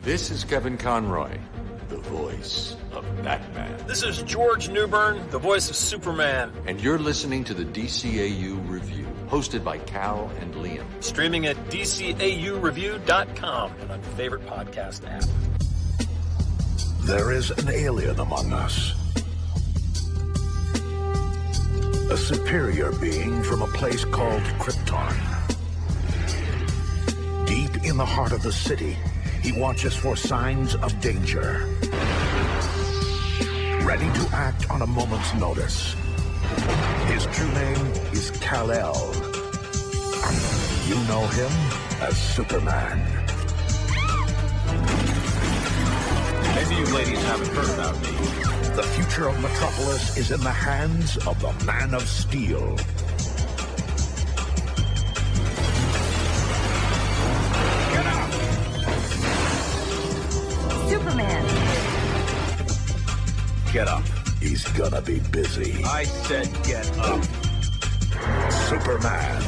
This is Kevin Conroy, the voice of Batman. This is George Newbern, the voice of Superman. And you're listening to the DCAU Review, hosted by Cal and Liam. Streaming at DCAUreview.com and on your favorite podcast app. There is an alien among us. A superior being from a place called Krypton. Deep in the heart of the city, he watches for signs of danger. Ready to act on a moment's notice. His true name is Kal-El. You know him as Superman. Maybe you ladies haven't heard about me. The future of Metropolis is in the hands of the Man of Steel. Get up! Superman! Get up. He's gonna be busy. I said get up. Superman.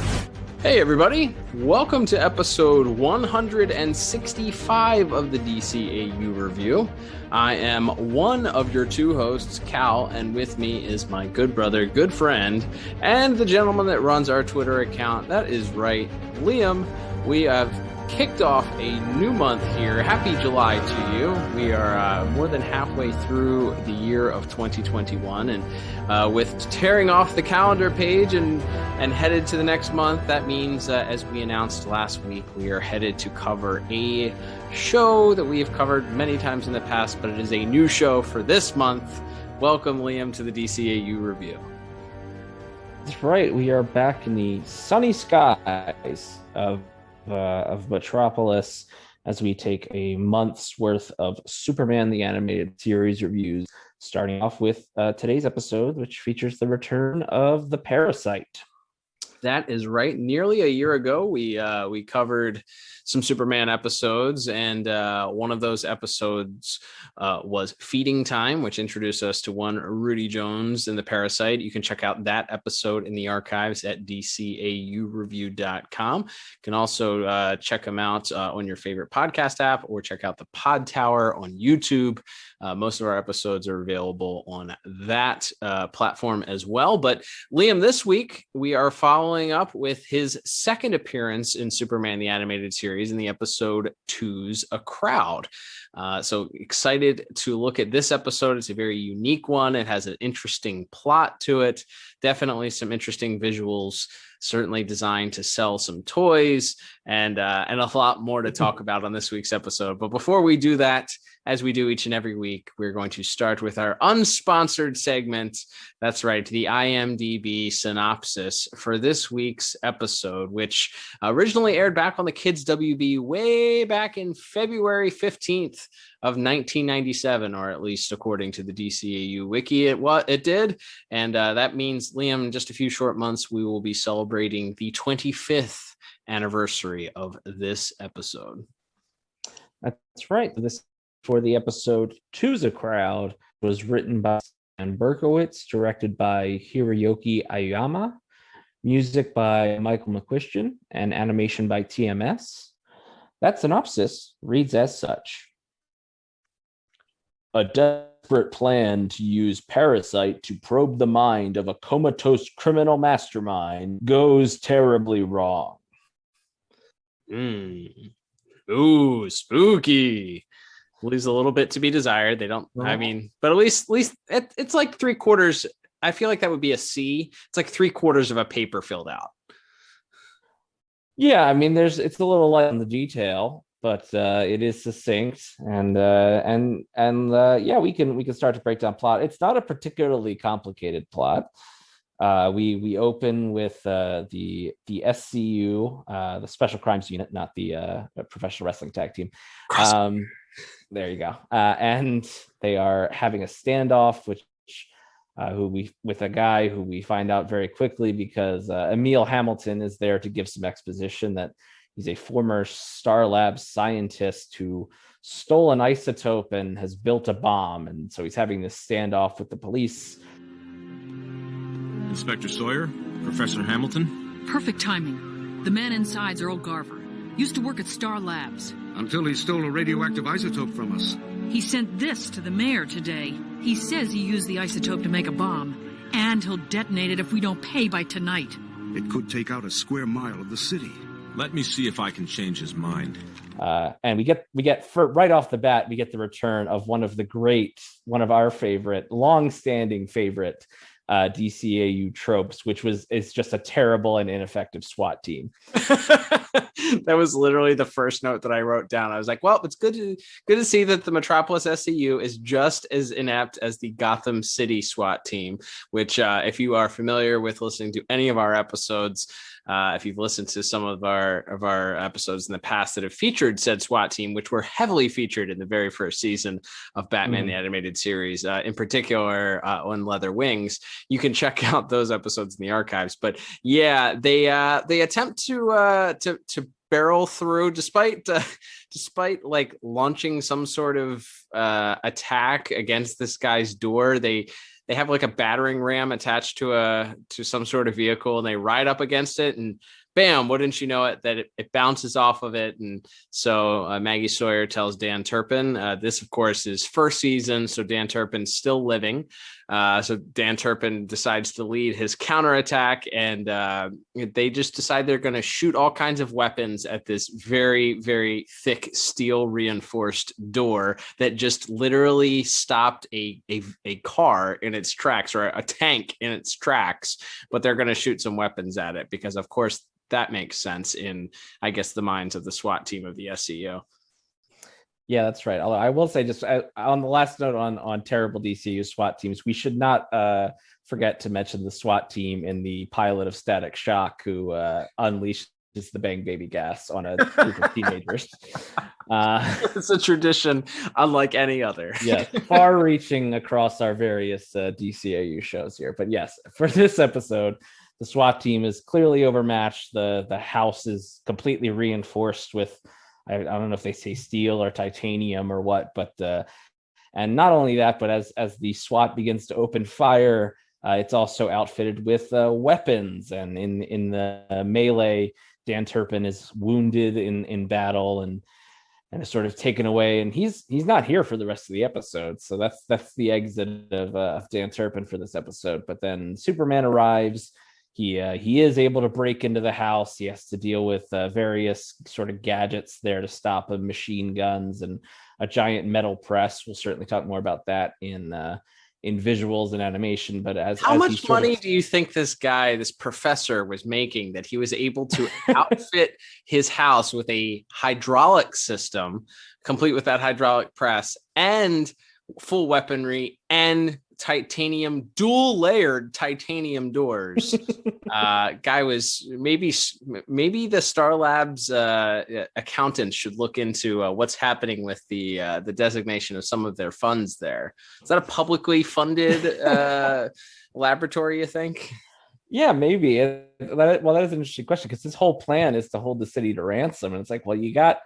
Hey everybody, welcome to episode 165 of the DCAU Review. I am one of your two hosts, Cal, and with me is my good brother, good friend, and the gentleman that runs our Twitter account. That is right, Liam. We have kicked off a new month here. Happy July to you. We are more than halfway through the year of 2021, and with tearing off the calendar page and headed to the next month, that means, as we announced last week, we are headed to cover a show that we have covered many times in the past, but it is a new show for this month. Welcome, Liam, to the DCAU Review. That's right. We are back in the sunny skies of Metropolis as we take a month's worth of Superman the Animated Series reviews, starting off with today's episode, which features the return of the Parasite. That is right. Nearly a year ago, we covered some Superman episodes, and one of those episodes was Feeding Time, which introduced us to one Rudy Jones in the Parasite. You can check out that episode in the archives at DCAUreview.com. You can also check them out on your favorite podcast app, or check out the Pod Tower on YouTube. Most of our episodes are available on that platform as well. But Liam, this week we are following up with his second appearance in Superman the Animated Series in the episode Two's A Crowd. So excited to look at this episode. It's a very unique one. It has an interesting plot to it. Definitely some interesting visuals, certainly designed to sell some toys, and a lot more to talk about on this week's episode. But before we do that, as we do each and every week, we're going to start with our unsponsored segment. That's right, the IMDb Synopsis for this week's episode, which originally aired back on the Kids WB way back in February 15th of 1997, or at least according to the DCAU wiki, it did. And that means, Liam, in just a few short months, we will be celebrating the 25th anniversary of this episode. That's right. This for the episode Two's a Crowd was written by Stan Berkowitz, directed by Hiroyuki Aoyama, music by Michael McQuistion, and animation by TMS. That synopsis reads as such. A desperate plan to use Parasite to probe the mind of a comatose criminal mastermind goes terribly wrong. Ooh, spooky. Leaves a little bit to be desired. They don't, I mean, but at least it's like 3/4. I feel like that would be a C. It's like 3/4 of a paper filled out. Yeah, I mean, it's a little light on the detail, but it is succinct, and yeah, we can start to break down plot. It's not a particularly complicated plot. We open with the SCU, the Special Crimes Unit, not the Professional Wrestling Tag Team. There you go. And they are having a standoff, with a guy who we find out very quickly, because Emil Hamilton is there to give some exposition that he's a former S.T.A.R Labs scientist who stole an isotope and has built a bomb. And so he's having this standoff with the police. Inspector Sawyer, Professor Hamilton. Perfect timing. The man inside's Earl Garver. Used to work at S.T.A.R Labs. Until he stole a radioactive isotope from us. He sent this to the mayor today. He says he used the isotope to make a bomb, and he'll detonate it if we don't pay by tonight. It could take out a square mile of the city. Let me see if I can change his mind. And we get right off the bat, we get the return of one of our favorite, long-standing favorite DCAU tropes, which is just a terrible and ineffective SWAT team. That was literally the first note that I wrote down. I was like, well, it's good to see that the Metropolis SCU is just as inept as the Gotham City SWAT team, which if you are familiar with listening to any of our episodes, if you've listened to some of our episodes in the past that have featured said SWAT team, which were heavily featured in the very first season of Batman the Animated Series, in particular on Leather Wings, you can check out those episodes in the archives. But yeah, they attempt to barrel through despite like launching some sort of attack against this guy's door. They have like a battering ram attached to some sort of vehicle, and they ride up against it, and bam, wouldn't you know it, that it bounces off of it. And so Maggie Sawyer tells Dan Turpin, this of course is first season, so Dan Turpin's still living. So Dan Turpin decides to lead his counterattack, and they just decide they're going to shoot all kinds of weapons at this very, very thick steel reinforced door that just literally stopped a car in its tracks, or a tank in its tracks. But they're going to shoot some weapons at it because, of course, that makes sense in, I guess, the minds of the SWAT team of the SCU. Yeah, that's right. Although I will say, just on the last note on terrible DCU SWAT teams, we should not forget to mention the SWAT team in the pilot of Static Shock, who unleashes the Bang Baby gas on a group of teenagers. It's a tradition unlike any other. Yeah, far-reaching across our various DCAU shows here. But yes, for this episode, the SWAT team is clearly overmatched. The house is completely reinforced with, I don't know if they say steel or titanium or what, but and not only that, but as the SWAT begins to open fire, it's also outfitted with weapons. And in the melee, Dan Turpin is wounded in battle and is sort of taken away, and he's not here for the rest of the episode. So that's the exit of Dan Turpin for this episode. But then Superman arrives. He is able to break into the house. He has to deal with various sort of gadgets there to stop him, machine guns and a giant metal press. We'll certainly talk more about that in visuals and animation. But how much money do you think this professor was making that he was able to outfit his house with a hydraulic system, complete with that hydraulic press and full weaponry and dual layered titanium doors? Guy was maybe the Star Labs accountants should look into what's happening with the designation of some of their funds there. Is that a publicly funded laboratory, you think? Yeah, maybe. That is an interesting question, because this whole plan is to hold the city to ransom, and it's like, well, you got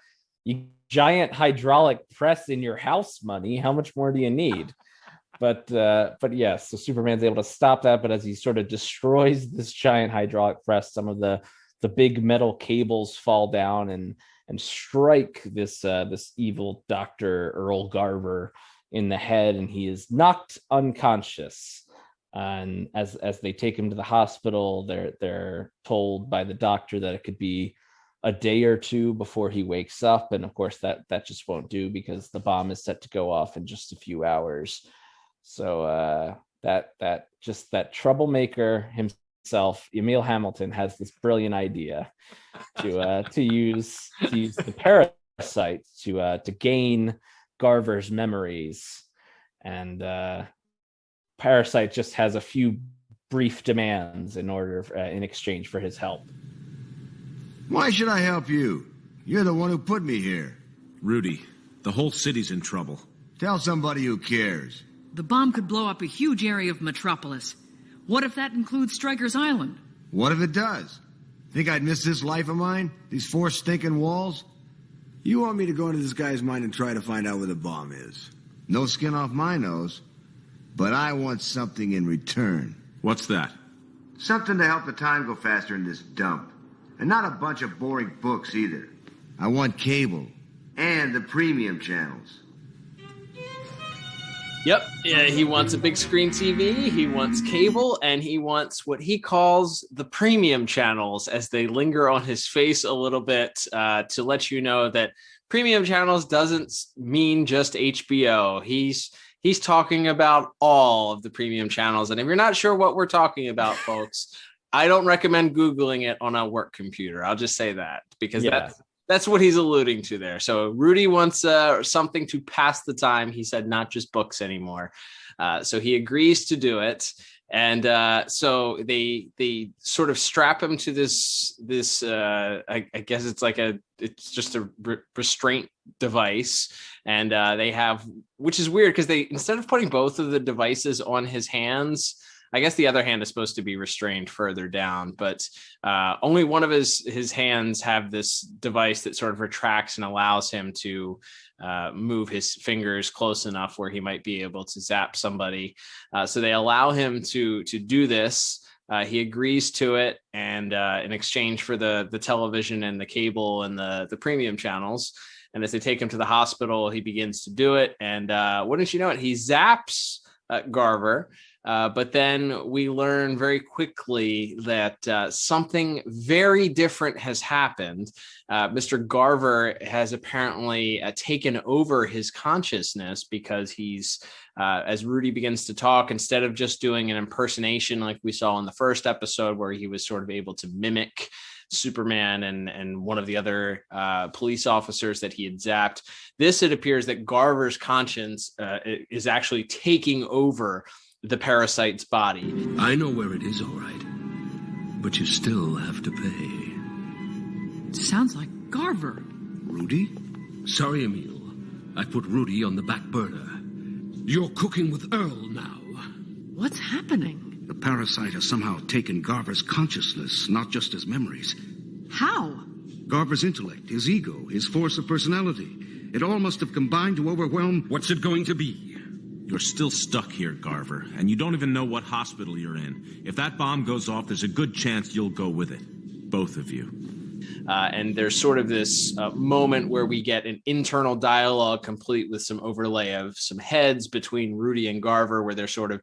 giant hydraulic press in your house money. How much more do you need? But yes, so Superman's able to stop that. But as he sort of destroys this giant hydraulic press, some of the big metal cables fall down and strike this evil Dr. Earl Garver in the head, and he is knocked unconscious. And as they take him to the hospital, they're told by the doctor that it could be a day or two before he wakes up, and of course that just won't do, because the bomb is set to go off in just a few hours. So that troublemaker himself, Emil Hamilton, has this brilliant idea to use the parasite to gain Garver's memories, and Parasite just has a few brief demands in exchange for his help. Why should I help you? You're the one who put me here. Rudy, the whole city's in trouble. Tell somebody who cares. The bomb could blow up a huge area of Metropolis. What if that includes Stryker's Island? What if it does? Think I'd miss this life of mine? These 4 stinking walls? You want me to go into this guy's mind and try to find out where the bomb is? No skin off my nose. But I want something in return. What's that? Something to help the time go faster in this dump. And not a bunch of boring books either. I want cable. And the premium channels. Yep. Yeah, he wants a big screen TV, he wants cable, and he wants what he calls the premium channels, as they linger on his face a little bit to let you know that premium channels doesn't mean just HBO. He's talking about all of the premium channels. And if you're not sure what we're talking about, folks, I don't recommend Googling it on a work computer. I'll just say that, because that's what he's alluding to there. So Rudy wants something to pass the time. He said not just books anymore. So he agrees to do it. And so they sort of strap him to this I guess it's just a restraint device. And they have, which is weird because they, instead of putting both of the devices on his hands, I guess the other hand is supposed to be restrained further down, but only one of his hands have this device that sort of retracts and allows him to move his fingers close enough where he might be able to zap somebody. So they allow him to do this. He agrees to it, and in exchange for the television and the cable and the premium channels. And as they take him to the hospital, he begins to do it. And wouldn't you know it, he zaps Garver. But then we learn very quickly that something very different has happened. Mr. Garver has apparently taken over his consciousness, because he's, as Rudy begins to talk, instead of just doing an impersonation like we saw in the first episode, where he was sort of able to mimic Superman and one of the other police officers that he had zapped, this, it appears that Garver's conscience is actually taking over the parasite's body. I know where it is, all right. But you still have to pay. Sounds like Garver. Rudy? Sorry, Emil. I put Rudy on the back burner. You're cooking with Earl now. What's happening? The parasite has somehow taken Garver's consciousness, not just his memories. How? Garver's intellect, his ego, his force of personality. It all must have combined to overwhelm... What's it going to be? You're still stuck here, Garver, and you don't even know what hospital you're in. If that bomb goes off, there's a good chance you'll go with it. Both of you. And there's sort of this moment where we get an internal dialogue, complete with some overlay of some heads between Rudy and Garver, where they're sort of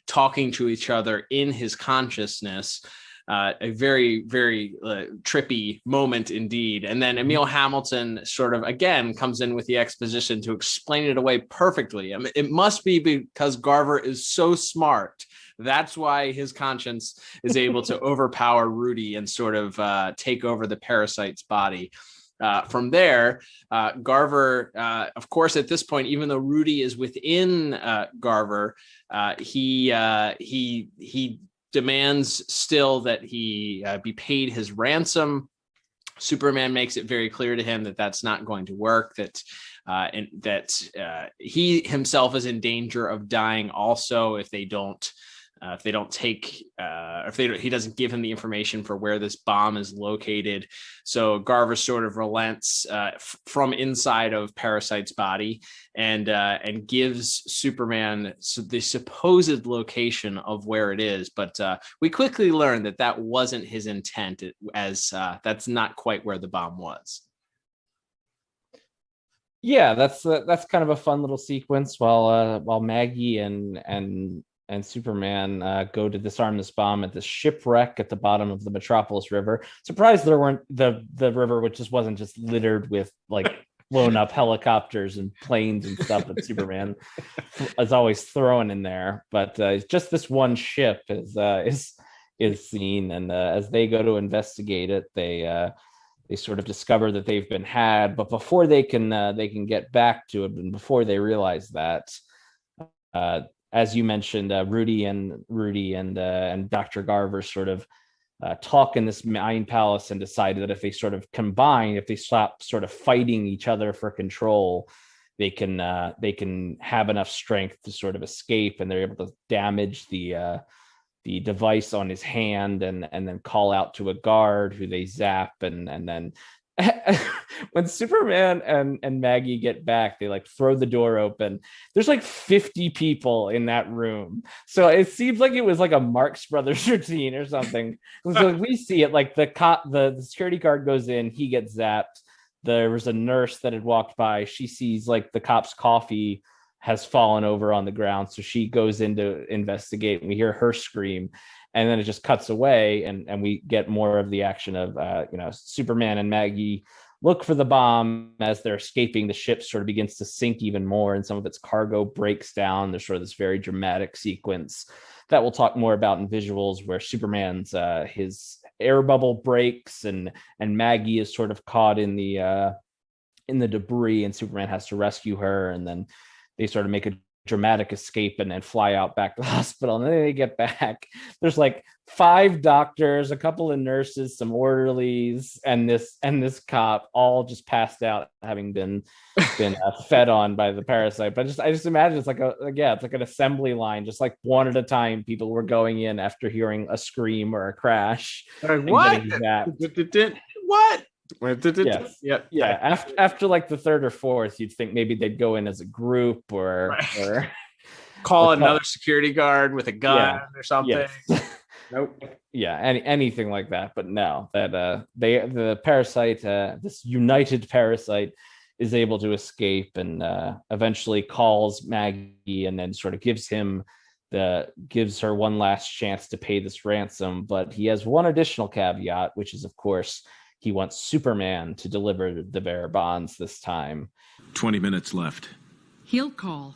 talking to each other in his consciousness. A very, very trippy moment indeed. And then Emil Hamilton sort of, again, comes in with the exposition to explain it away perfectly. I mean, it must be because Garver is so smart. That's why his conscience is able to overpower Rudy and sort of take over the parasite's body. From there, Garver, of course, at this point, even though Rudy is within Garver, he demands still that he be paid his ransom. Superman makes it very clear to him that that's not going to work, that he himself is in danger of dying also if they don't take, he doesn't give him the information for where this bomb is located. So Garver sort of relents from inside of Parasite's body and gives Superman the supposed location of where it is. But we quickly learn that wasn't his intent, as that's not quite where the bomb was. Yeah, that's kind of a fun little sequence while Maggie and Superman go to disarm this bomb at the shipwreck at the bottom of the Metropolis River. Surprised there weren't the river, which just wasn't just littered with like blown up helicopters and planes and stuff that Superman is always throwing in there. But just this one ship is seen, and as they go to investigate it, they sort of discover that they've been had. But before they can get back to it, and before they realize that, as you mentioned, Rudy and Dr. Garver sort of talk in this mind palace and decide that if they sort of combine, if they stop sort of fighting each other for control, they can have enough strength to sort of escape, and they're able to damage the device on his hand and then call out to a guard who they zap, and then when Superman and Maggie get back, they like throw the door open. There's like 50 people in that room. So it seems like it was like a Marx Brothers routine or something. So we see it like the security guard goes in, he gets zapped. there was a nurse that had walked by. She sees like the cop's coffee has fallen over on the ground, so she goes in to investigate, and we hear her scream, and then it just cuts away, and we get more of the action of Superman and Maggie look for the bomb. As they're escaping, the ship sort of begins to sink even more, and some of its cargo breaks down. There's sort of this very dramatic sequence that we'll talk more about in visuals, where Superman's his air bubble breaks, and Maggie is sort of caught in the debris, and Superman has to rescue her, and then they sort of make a dramatic escape and then fly out back to the hospital. And then they get back. There's like 5 doctors, a couple of nurses, some orderlies, and this cop all just passed out, having been fed on by the parasite. But I just imagine it's like it's like an assembly line, just like one at a time. People were going in after hearing a scream or a crash. What? What? Yeah. After like the 3rd or 4th, you'd think maybe they'd go in as a group or call another security guard with a gun or something. Yes. Nope. Yeah, anything like that. But no, that the parasite, this united parasite, is able to escape and eventually calls Maggie, and then sort of gives her one last chance to pay this ransom. But he has one additional caveat, which is, of course, he wants Superman to deliver the bearer bonds this time. 20 minutes left. He'll call.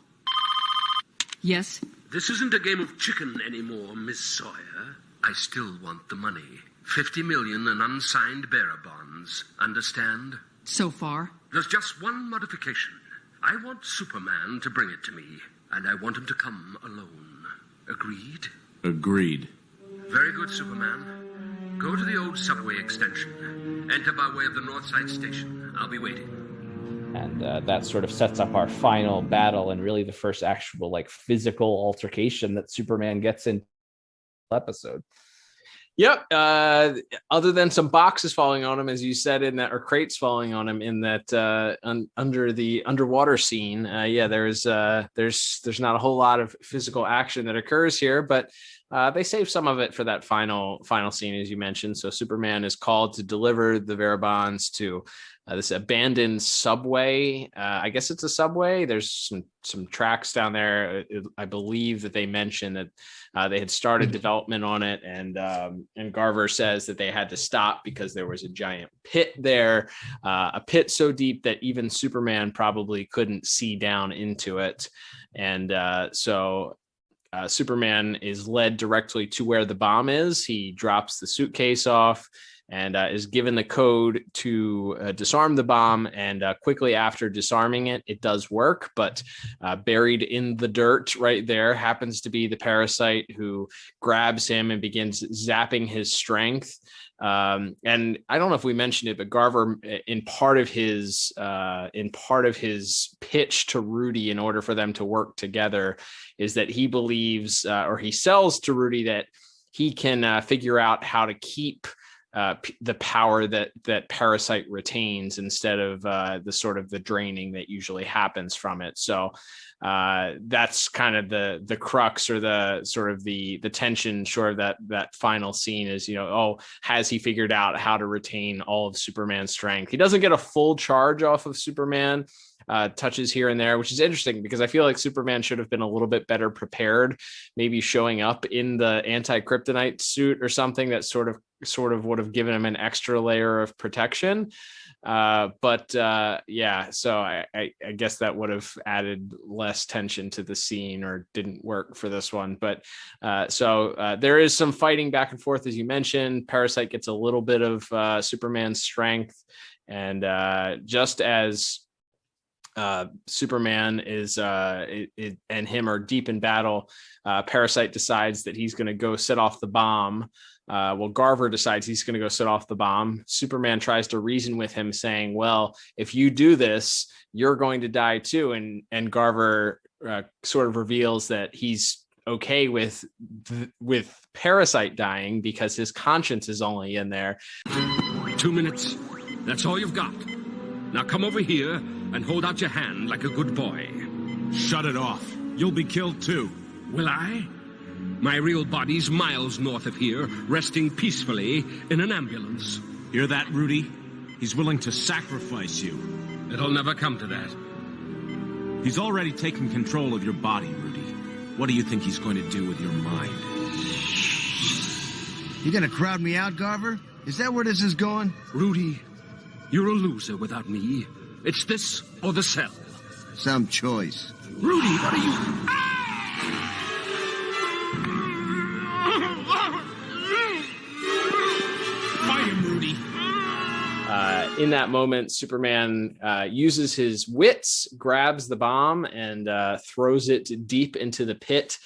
Yes? This isn't a game of chicken anymore, Miss Sawyer. I still want the money. 50 million in unsigned bearer bonds. Understand? So far. There's just one modification. I want Superman to bring it to me, and I want him to come alone. Agreed? Agreed. Very good, Superman. Go to the old subway extension. Enter by way of the Northside station. I'll be waiting. And that sort of sets up our final battle, and really the first actual like physical altercation that Superman gets in the episode. Yep. Other than some boxes falling on him, as you said, in that, or crates falling on him in that under the underwater scene. There's not a whole lot of physical action that occurs here, but they save some of it for that final scene, as you mentioned. So Superman is called to deliver the Verabonds to this abandoned subway. I guess it's a subway. There's some tracks down there. I believe that they mentioned that they had started development on it, and Garver says that they had to stop because there was a giant pit there, a pit so deep that even Superman probably couldn't see down into it. And so Superman is led directly to where the bomb is. He drops the suitcase off and is given the code to disarm the bomb. And quickly after disarming it, it does work, but buried in the dirt right there happens to be the parasite, who grabs him and begins zapping his strength. And I don't know if we mentioned it, but Garver, in part of his pitch to Rudy in order for them to work together, is that he believes, or he sells to Rudy, that he can figure out how to keep the power that Parasite retains instead of the sort of the draining that usually happens from it. So that's kind of the crux, or the sort of the tension, short of that final scene is, has he figured out how to retain all of Superman's strength? He doesn't get a full charge off of Superman. Touches here and there, which is interesting because I feel like Superman should have been a little bit better prepared, maybe showing up in the anti-kryptonite suit or something that sort of would have given him an extra layer of protection. So I guess that would have added less tension to the scene, or didn't work for this one. But there is some fighting back and forth, as you mentioned. Parasite gets a little bit of Superman's strength, and just as Superman is and him are deep in battle, Parasite decides that he's going to go set off the bomb. Garver decides he's going to go set off the bomb. Superman tries to reason with him, saying, well, if you do this, you're going to die too. And Garver sort of reveals that he's okay with Parasite dying because his conscience is only in there. 2 minutes. That's all you've got. Now come over here and hold out your hand like a good boy. Shut it off. You'll be killed too. Will I? My real body's miles north of here, resting peacefully in an ambulance. Hear that, Rudy? He's willing to sacrifice you. It'll never come to that. He's already taken control of your body, Rudy. What do you think he's going to do with your mind? You gonna crowd me out, Garver? Is that where this is going? Rudy, you're a loser without me. It's this or the cell. Some choice. Rudy, what are you... Fight him, Rudy. In that moment, Superman uses his wits, grabs the bomb, and throws it deep into the pit.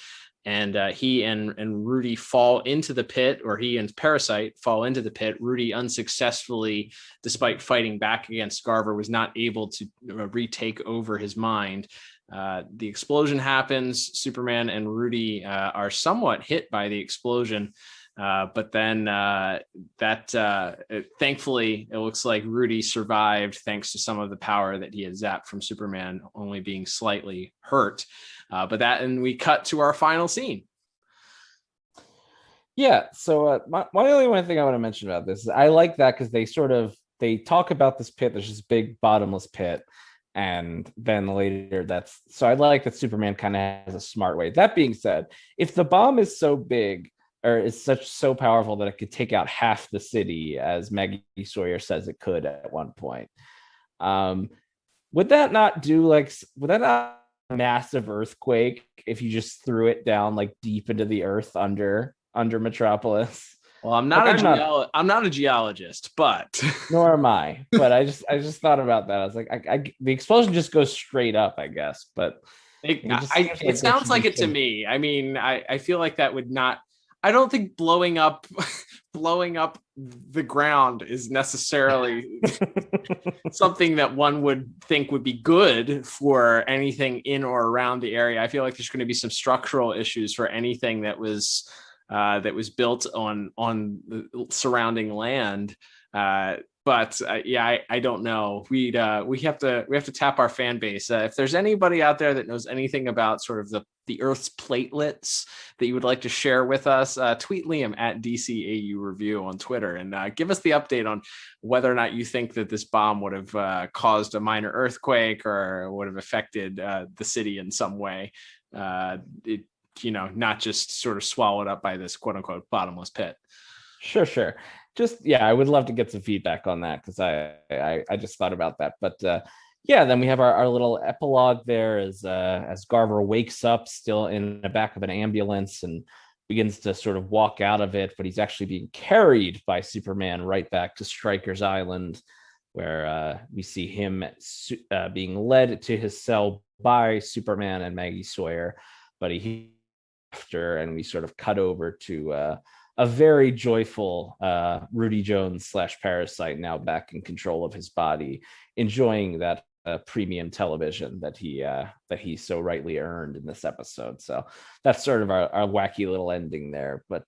And he and Rudy fall into the pit, or he and Parasite fall into the pit. Rudy unsuccessfully, despite fighting back against Garver, was not able to retake over his mind. The explosion happens. Superman and Rudy are somewhat hit by the explosion. But then thankfully, it looks like Rudy survived thanks to some of the power that he had zapped from Superman, only being slightly hurt. And we cut to our final scene. Yeah. So my only one thing I want to mention about this is I like that because they talk about this pit. There's this big bottomless pit. And then later so I like that Superman kind of has a smart way. That being said, if the bomb is so big, or is so powerful that it could take out half the city, as Maggie Sawyer says it could at one point, would that not a massive earthquake if you just threw it down like deep into the earth under Metropolis? Well, I'm not a geologist, but nor am I. But I just thought about that. I was like, the explosion just goes straight up, I guess. But it sounds like it to me. I mean, I feel like that would not. I don't think blowing up the ground is necessarily something that one would think would be good for anything in or around the area. I feel like there's going to be some structural issues for anything that was built on the surrounding land. I don't know. We have to tap our fan base. If there's anybody out there that knows anything about sort of the Earth's platelets that you would like to share with us, tweet Liam at DCAU Review on Twitter and give us the update on whether or not you think that this bomb would have caused a minor earthquake or would have affected the city in some way. Not just sort of swallowed up by this quote unquote bottomless pit. Sure. I would love to get some feedback on that because I just thought about that. But then we have our little epilogue there as Garver wakes up still in the back of an ambulance and begins to sort of walk out of it, but he's actually being carried by Superman right back to Stryker's Island, where we see him being led to his cell by Superman and Maggie Sawyer. But and we sort of cut over to a very joyful Rudy Jones / Parasite, now back in control of his body, enjoying that premium television that he so rightly earned in this episode. So that's sort of our wacky little ending there. But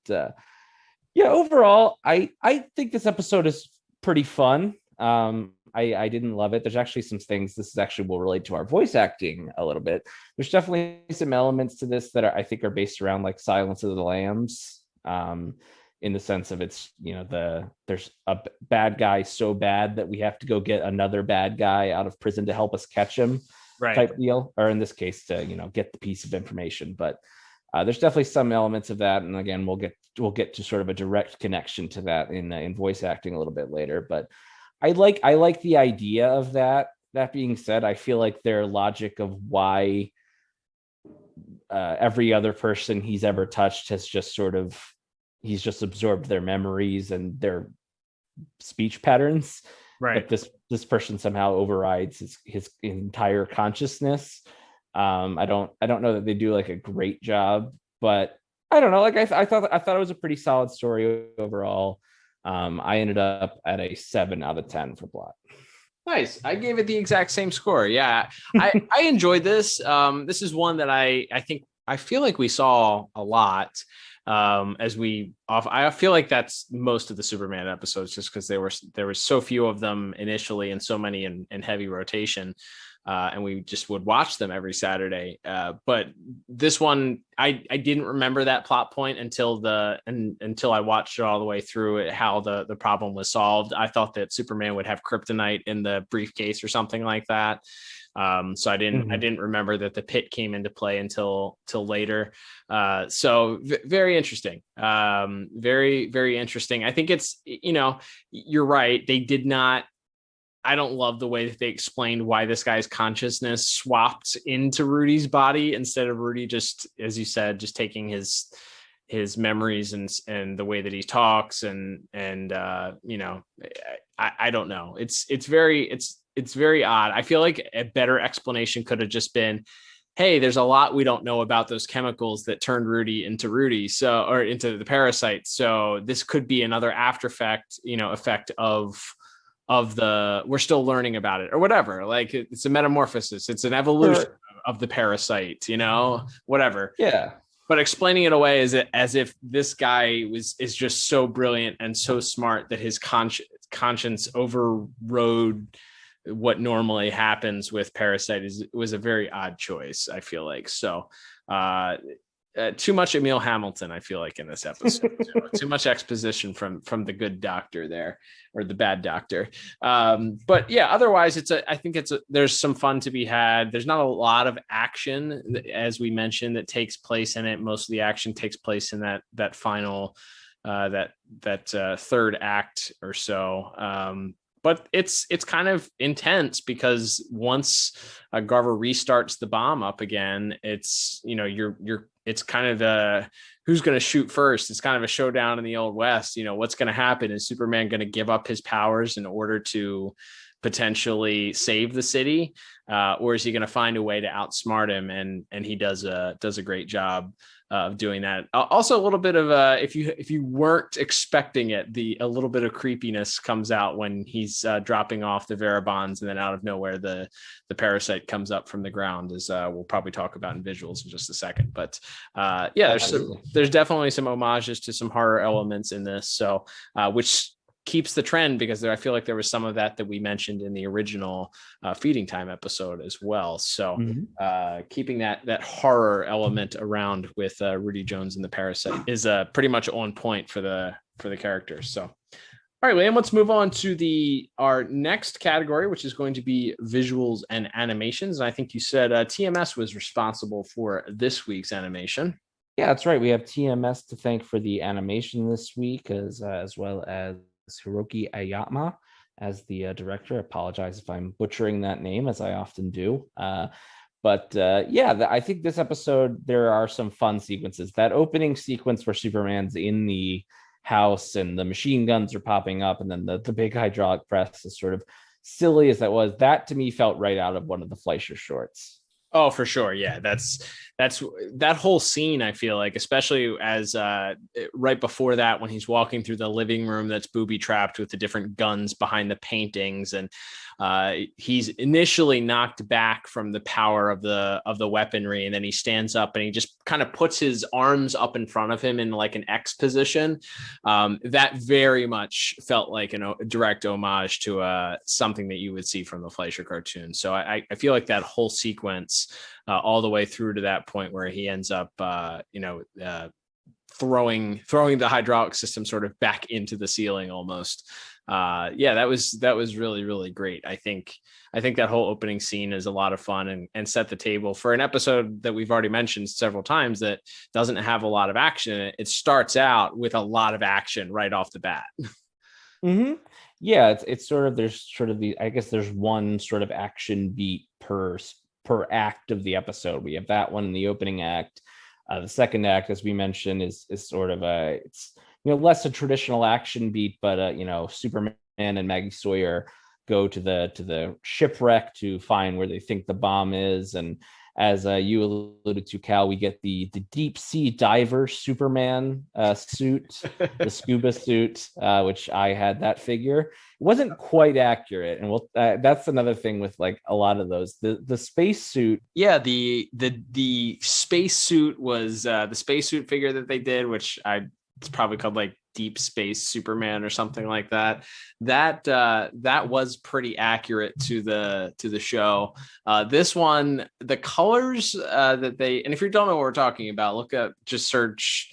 overall, I think this episode is pretty fun. I didn't love it. There's actually some things. This is actually will relate to our voice acting a little bit. There's definitely some elements to this that I think are based around like Silence of the Lambs. In the sense of it's, there's a bad guy so bad that we have to go get another bad guy out of prison to help us catch him, right, type deal, or in this case to get the piece of information. But there's definitely some elements of that, and again we'll get to sort of a direct connection to that in voice acting a little bit later. But I like the idea of that. That being said, I feel like their logic of why every other person he's ever touched has just sort of he's just absorbed their memories and their speech patterns, right? But this person somehow overrides his entire consciousness. I don't know that they do like a great job, but I don't know. Like I thought it was a pretty solid story overall. I ended up at a 7 out of 10 for plot. Nice. I gave it the exact same score. Yeah, I enjoyed this. This is one that I feel like we saw a lot. I feel like that's most of the Superman episodes, just because there were so few of them initially and so many in heavy rotation. and we just would watch them every Saturday. But this one, I didn't remember that plot point until I watched it all the way through it, how the problem was solved. I thought that Superman would have kryptonite in the briefcase or something like that. So I didn't remember that the pit came into play until later. So very interesting. Very, very interesting. I think it's, you're right. They did not, I don't love the way that they explained why this guy's consciousness swapped into Rudy's body instead of Rudy just, as you said, just taking his memories and the way that he talks and I don't know. It's very odd. I feel like a better explanation could have just been, hey, there's a lot we don't know about those chemicals that turned Rudy, or into the parasite. So this could be another after effect, effect of the, we're still learning about it or whatever. Like it's a metamorphosis. It's an evolution of the parasite, whatever. Yeah. But explaining it away as if this guy is just so brilliant and so smart that his conscience overrode what normally happens with Parasite was a very odd choice, I feel like. So too much Emil Hamilton, I feel like, in this episode. Too much exposition from the good doctor there, or the bad doctor. But yeah, otherwise there's some fun to be had. There's not a lot of action, as we mentioned, that takes place in it. Most of the action takes place in that final third act or so. But it's kind of intense because once Garver restarts the bomb up again, it's it's kind of the who's going to shoot first. It's kind of a showdown in the Old West. What's going to happen? Is Superman going to give up his powers in order to potentially save the city, or is he going to find a way to outsmart him? And he does a great job of doing that. Also, a little bit of if you weren't expecting it, a little bit of creepiness comes out when he's dropping off the Verabonds, and then out of nowhere the parasite comes up from the ground, as we'll probably talk about in visuals in just a second. But there's definitely some homages to some horror elements in this, so which keeps the trend, because I feel like there was some of that we mentioned in the original Feeding Time episode as well. So keeping that horror element around with Rudy Jones and the Parasite is pretty much on point for the characters. So, all right, Liam, let's move on to our next category, which is going to be visuals and animations. And I think you said TMS was responsible for this week's animation. Yeah, that's right. We have TMS to thank for the animation this week, as well as Hiroki Ayama as the director. I apologize if I'm butchering that name, as I often do. I think this episode, there are some fun sequences. That opening sequence where Superman's in the house and the machine guns are popping up, and then the big hydraulic press, is sort of silly as that was. That to me felt right out of one of the Fleischer shorts. Oh, for sure. Yeah, that's that whole scene, I feel like, especially as right before that, when he's walking through the living room that's booby trapped with the different guns behind the paintings, and he's initially knocked back from the power of the weaponry, and then he stands up and he just kind of puts his arms up in front of him in like an X position. That very much felt like a direct homage to something that you would see from the Fleischer cartoon. So I feel like that whole sequence, all the way through to that point where he ends up, throwing the hydraulic system sort of back into the ceiling almost. That was really, really great. I think that whole opening scene is a lot of fun and set the table for an episode that we've already mentioned several times that doesn't have a lot of action. It starts out with a lot of action right off the bat. Mm-hmm. Yeah, it's sort of, there's sort of I guess there's one sort of action beat per act of the episode. We have that one in the opening act. The second act, as we mentioned, is sort of it's less a traditional action beat, but Superman and Maggie Sawyer go to the shipwreck to find where they think the bomb is, and as you alluded to, Cal, we get the deep sea diver Superman suit, the scuba suit, which I had that figure. It wasn't quite accurate, and that's another thing with like a lot of those. The space suit. Yeah, the space suit was the space suit figure that they did, which I it's probably called like Deep Space Superman or something like that. That was pretty accurate to the show. This one, the colors that they, and if you don't know what we're talking about, look up, just search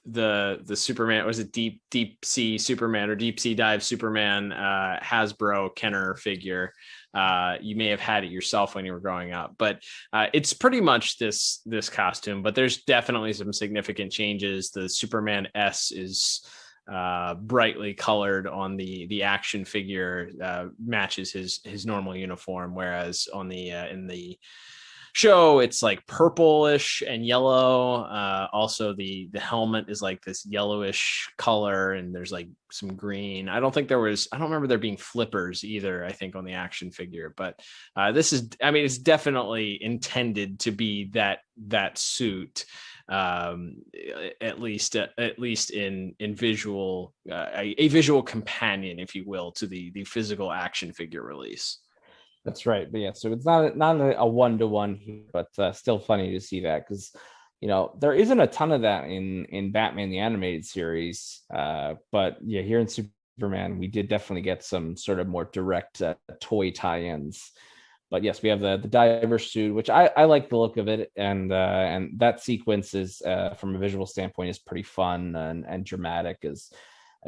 the Superman. Was it deep sea Superman or deep sea dive Superman Hasbro Kenner figure? You may have had it yourself when you were growing up, but it's pretty much this costume, but there's definitely some significant changes. The Superman S is brightly colored on the action figure, matches his normal uniform, whereas on the in the show it's like purplish and yellow. Also the helmet is like this yellowish color, and there's like some green. I don't remember there being flippers either, I think, on the action figure, but this is, I mean, it's definitely intended to be that suit, at least in visual, a visual companion, if you will, to the physical action figure release. That's right. But yeah, so it's not a one-to-one here, but still funny to see that, because there isn't a ton of that in Batman the Animated Series. But yeah, here in Superman, we did definitely get some sort of more direct toy tie-ins. But yes, we have the diver suit, which I like the look of it, and that sequence is from a visual standpoint is pretty fun and dramatic as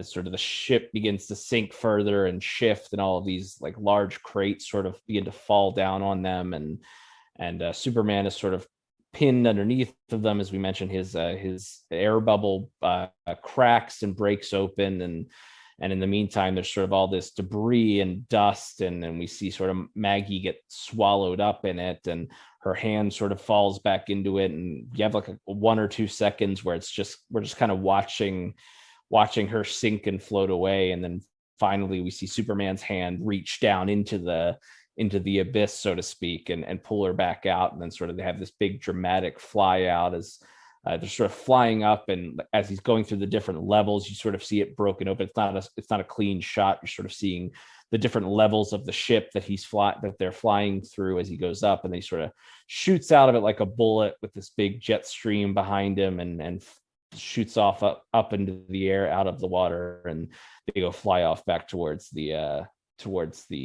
sort of the ship begins to sink further and shift, and all of these like large crates sort of begin to fall down on them, and Superman is sort of pinned underneath of them. As we mentioned, his air bubble cracks and breaks open, and in the meantime there's sort of all this debris and dust, and then we see sort of Maggie get swallowed up in it, and her hand sort of falls back into it, and you have like a 1 or 2 seconds where we're just kind of watching her sink and float away, and then finally we see Superman's hand reach down into the abyss, so to speak, and pull her back out, and then sort of they have this big dramatic fly out as they're sort of flying up, and as he's going through the different levels, you sort of see it broken open. It's not a clean shot. You're sort of seeing the different levels of the ship that they're flying through as he goes up, and he sort of shoots out of it like a bullet with this big jet stream behind him, and shoots off up into the air out of the water, and they go fly off back towards the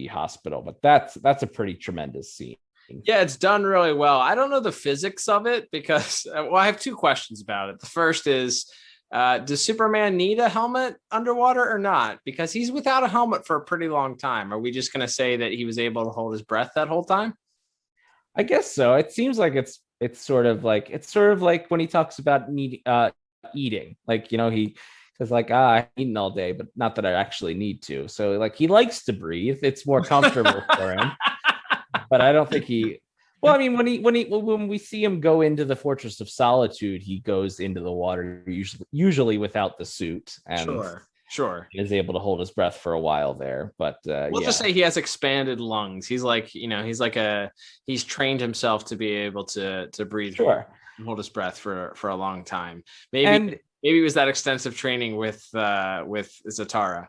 hospital. But that's a pretty tremendous scene. Yeah, it's done really well. I don't know the physics of it because I have 2 questions about it. The first is, does Superman need a helmet underwater or not? Because he's without a helmet for a pretty long time. Are we just going to say that he was able to hold his breath that whole time? I guess so. It seems like it's sort of like when he talks about eating, like, he says like, I've eaten all day, but not that I actually need to. So like he likes to breathe. It's more comfortable for him. But I don't think well, I mean, when we see him go into the Fortress of Solitude, he goes into the water usually without the suit, and sure he is able to hold his breath for a while there. But we'll just say he has expanded lungs. He's like, he's trained himself to be able to breathe. Sure. And hold his breath for a long time. Maybe it was that extensive training with Zatara.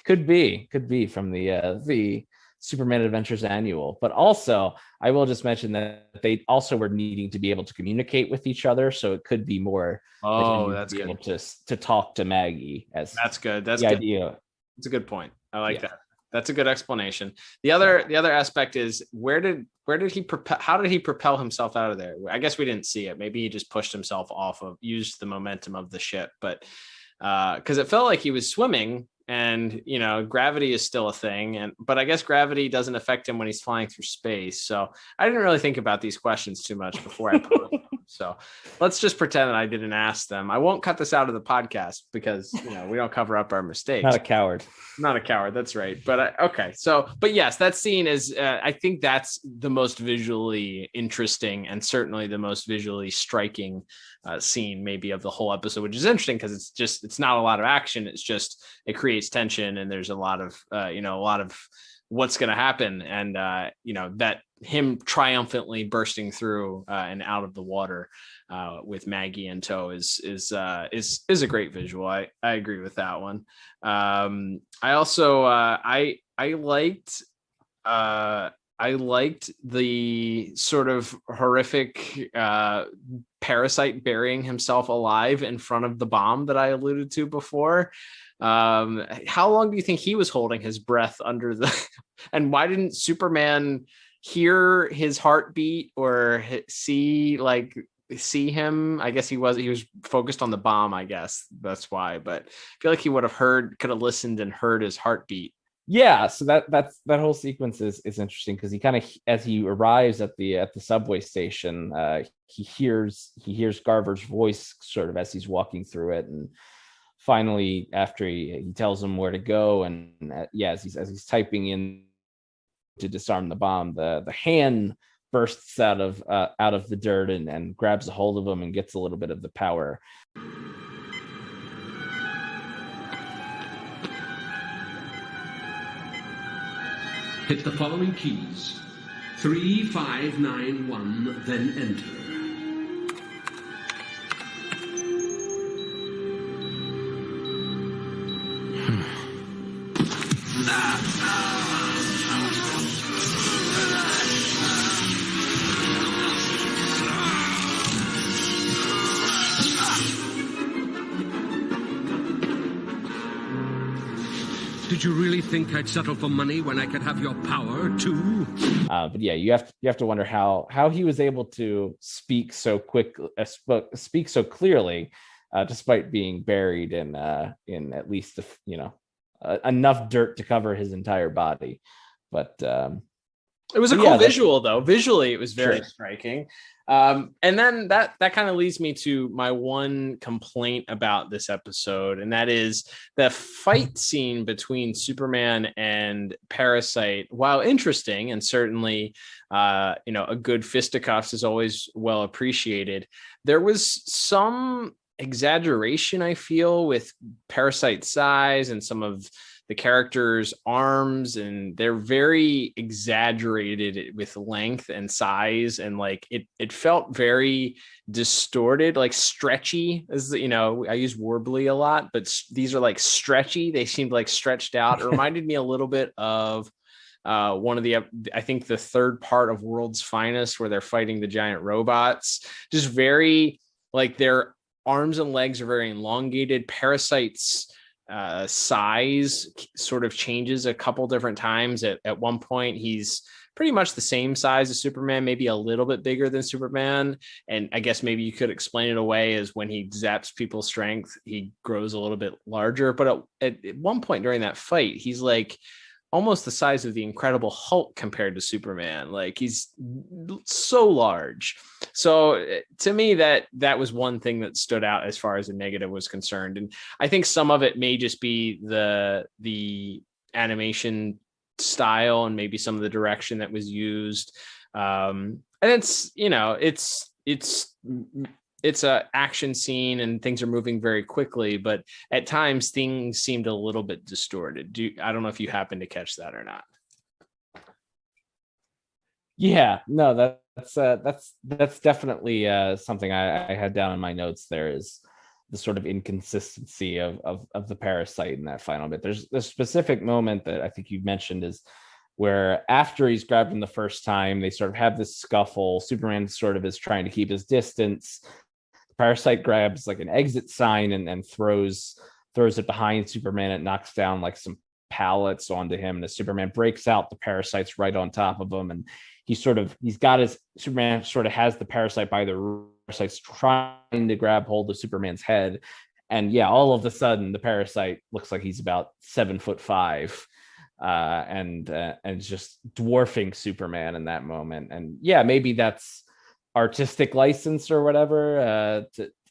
Could be from the Superman Adventures Annual. But also, I will just mention that they also were needing to be able to communicate with each other, so it could be more. That's good. Able to talk to Maggie. That's good. That's the good. idea. It's a good point. I like that. That's a good explanation. The other aspect is how did he propel himself out of there? I guess we didn't see it. Maybe he just pushed himself used the momentum of the ship, but because it felt like he was swimming, and gravity is still a thing, but I guess gravity doesn't affect him when he's flying through space. So I didn't really think about these questions too much before I posed them. So let's just pretend that I didn't ask them. I won't cut this out of the podcast because we don't cover up our mistakes. Not a coward. That's right. But okay. So, but yes, that scene is, I think that's the most visually interesting and certainly the most visually striking scene maybe of the whole episode, which is interesting because it's not a lot of action. It's just, it creates tension, and there's a lot of what's going to happen, and that him triumphantly bursting through and out of the water with Maggie in tow is a great visual. I agree with that one. I also I liked I liked the sort of horrific Parasite burying himself alive in front of the bomb that I alluded to before. How long do you think he was holding his breath under the, and why didn't Superman hear his heartbeat or see him? I guess he was focused on the bomb. I guess that's why, but I feel like he could have listened and heard his heartbeat. Yeah, so that whole sequence is interesting because he kind of, as he arrives at the subway station, he hears Garver's voice sort of as he's walking through it, and finally after he tells him where to go, and as he's typing in to disarm the bomb, the hand bursts out of the dirt and grabs a hold of him and gets a little bit of the power. Hit the following keys. 3591, then enter. Did you really think I'd settle for money when I could have your power too? But yeah, you have to wonder how he was able to speak so clearly, despite being buried in at least enough dirt to cover his entire body. But it was a cool visual, though. Visually, it was very striking. And then that kind of leads me to my one complaint about this episode, and that is the fight scene between Superman and Parasite. While interesting and certainly, a good fisticuffs is always well appreciated, there was some exaggeration, I feel, with Parasite's size and some of the characters' arms, and they're very exaggerated with length and size, and like it felt very distorted, like stretchy. As you know, I use warbly a lot, but these are like stretchy. They seemed like stretched out. It reminded me a little bit of one of I think the third part of World's Finest, where they're fighting the giant robots. Just very like their arms and legs are very elongated. Parasite's size sort of changes a couple different times. At one point, he's pretty much the same size as Superman, maybe a little bit bigger than Superman. And I guess maybe you could explain it away as when he zaps people's strength, he grows a little bit larger. But at one point during that fight, he's like almost the size of the Incredible Hulk compared to Superman. Like he's so large. So to me, that was one thing that stood out as far as a negative was concerned. And I think some of it may just be the animation style and maybe some of the direction that was used. And it's a action scene and things are moving very quickly, but at times things seemed a little bit distorted. I don't know if you happen to catch that or not. Yeah, no, that's definitely something I had down in my notes. There is the sort of inconsistency of the Parasite in that final bit. There's a specific moment that I think you mentioned is where after he's grabbed him the first time, they sort of have this scuffle. Superman sort of is trying to keep his distance. Parasite grabs like an exit sign and throws it behind Superman. It knocks down like some pallets onto him, and as Superman breaks out, the Parasite's right on top of him, and Superman sort of has the Parasite by the Parasite's trying to grab hold of Superman's head, and all of a sudden the Parasite looks like he's about 7'5", and just dwarfing Superman in that moment. And maybe that's artistic license or whatever,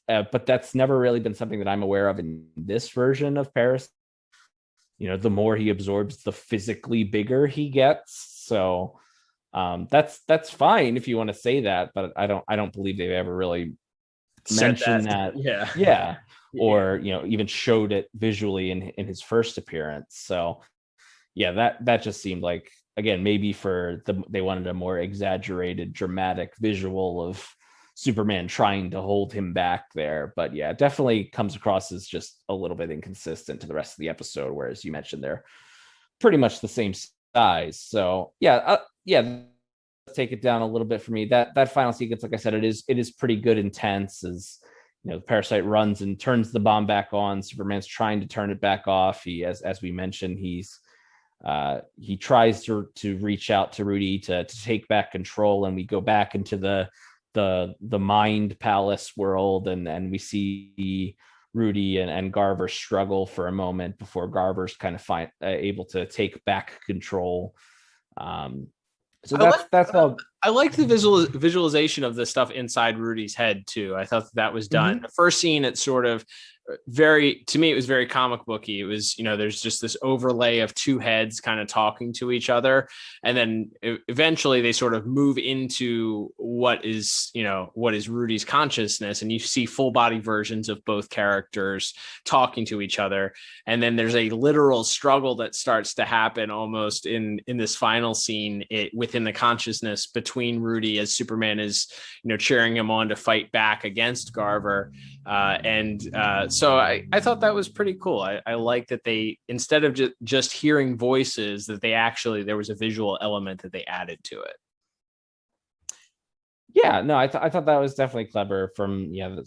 but that's never really been something that I'm aware of in this version of Parasite. The more he absorbs, the physically bigger he gets. So that's fine if you want to say that, but I don't believe they've ever really mentioned that. Or even showed it visually in his first appearance. So that just seemed like, again, maybe they wanted a more exaggerated, dramatic visual of Superman trying to hold him back there. But it definitely comes across as just a little bit inconsistent to the rest of the episode, whereas you mentioned they're pretty much the same size. So yeah, take it down a little bit for me. That final sequence, like I said, it is pretty good, intense. As you know, the Parasite runs and turns the bomb back on. Superman's trying to turn it back off. He, as we mentioned, he tries to reach out to Rudy to take back control, and we go back into the mind palace world, and we see Rudy and Garver struggle for a moment before Garver's kind of able to take back control. So that's all. I liked the visualization of the stuff inside Rudy's head too. I thought that was done. Mm-hmm. The first scene, it's sort of to me, it was very comic booky. It was, there's just this overlay of two heads kind of talking to each other. And then eventually they sort of move into what is Rudy's consciousness. And you see full body versions of both characters talking to each other. And then there's a literal struggle that starts to happen almost in this final scene within the consciousness between Rudy, as Superman is, cheering him on to fight back against Garver. So I thought that was pretty cool. I like that they, instead of just hearing voices, that there was a visual element that they added to it. Yeah, no, I thought that was definitely clever, from the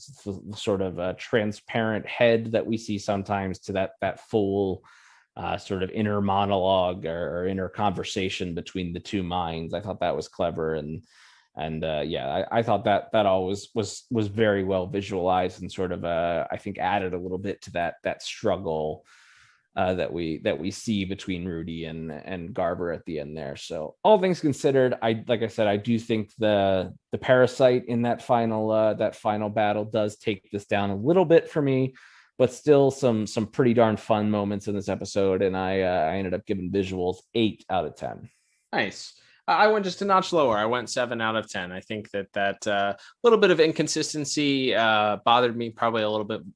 sort of transparent head that we see sometimes to that full sort of inner monologue or inner conversation between the two minds. I thought that was clever, I thought that always was very well visualized, and sort of I think added a little bit to that struggle that we see between Rudy and Garver at the end there. So all things considered, like I said, I do think the Parasite in that final battle does take this down a little bit for me, but still some pretty darn fun moments in this episode, and I ended up giving visuals 8 out of 10. Nice. I went just a notch lower. I went 7 out of 10. I think that little bit of inconsistency bothered me probably